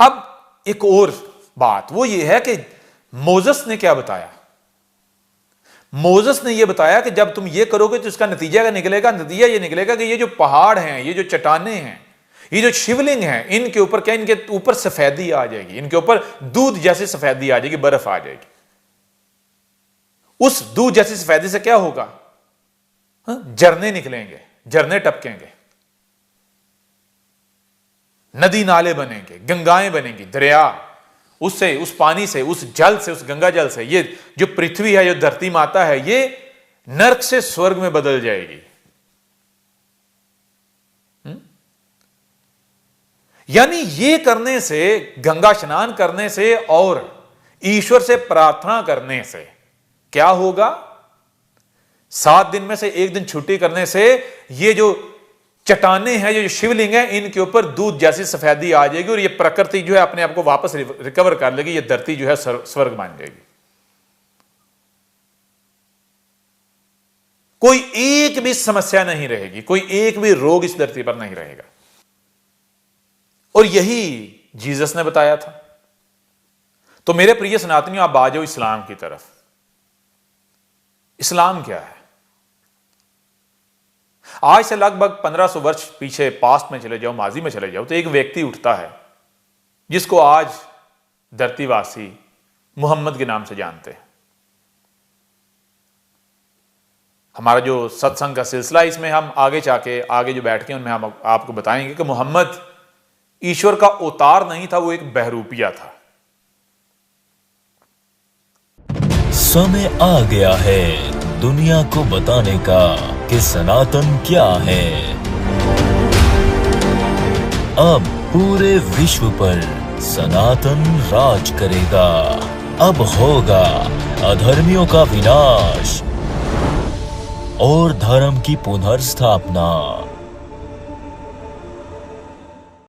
अब एक और बात वो ये है कि मोसेस ने क्या बताया। मोसेस ने यह बताया कि जब तुम ये करोगे तो इसका नतीजा क्या निकलेगा, नतीजा ये निकलेगा कि ये जो पहाड़ हैं, ये जो चट्टाने हैं, ये जो शिवलिंग हैं, इनके ऊपर क्या, इनके ऊपर सफेदी आ जाएगी, इनके ऊपर दूध जैसी सफेदी आ जाएगी, बर्फ आ जाएगी। उस दूध जैसी सफेदी से क्या होगा, झरने निकलेंगे, झरने टपकेंगे, नदी नाले बनेंगे, गंगाएं बनेंगी, दरिया, उससे, उस पानी से, उस जल से, उस गंगा जल से ये जो पृथ्वी है, जो धरती माता है, ये नर्क से स्वर्ग में बदल जाएगी। यानी ये करने से, गंगा स्नान करने से और ईश्वर से प्रार्थना करने से क्या होगा, 7 दिन में से एक दिन छुट्टी करने से ये जो चट्टाने हैं, जो शिवलिंग है, इनके ऊपर दूध जैसी सफेदी आ जाएगी और ये प्रकृति जो है अपने आप को वापस रिकवर कर लेगी, ये धरती जो है स्वर्ग मान जाएगी। कोई एक भी समस्या नहीं रहेगी, कोई एक भी रोग इस धरती पर नहीं रहेगा। और यही जीसस ने बताया था। तो मेरे प्रिय सनातनियों, आप आ जाओ इस्लाम की तरफ। इस्लाम क्या है? आज से लगभग 1500 वर्ष पीछे पास्ट में चले जाओ, माजी में चले जाओ, तो एक व्यक्ति उठता है जिसको आज धरतीवासी मोहम्मद के नाम से जानते हैं। हमारा जो सत्संग का सिलसिला, इसमें हम आगे जाके, आगे जो बैठ के उनमें हम आपको बताएंगे कि मोहम्मद ईश्वर का अवतार नहीं था, वो एक बहरूपिया था। समय आ गया है दुनिया को बताने का कि सनातन क्या है। अब पूरे विश्व पर सनातन राज करेगा। अब होगा अधर्मियों का विनाश और धर्म की पुनर्स्थापना।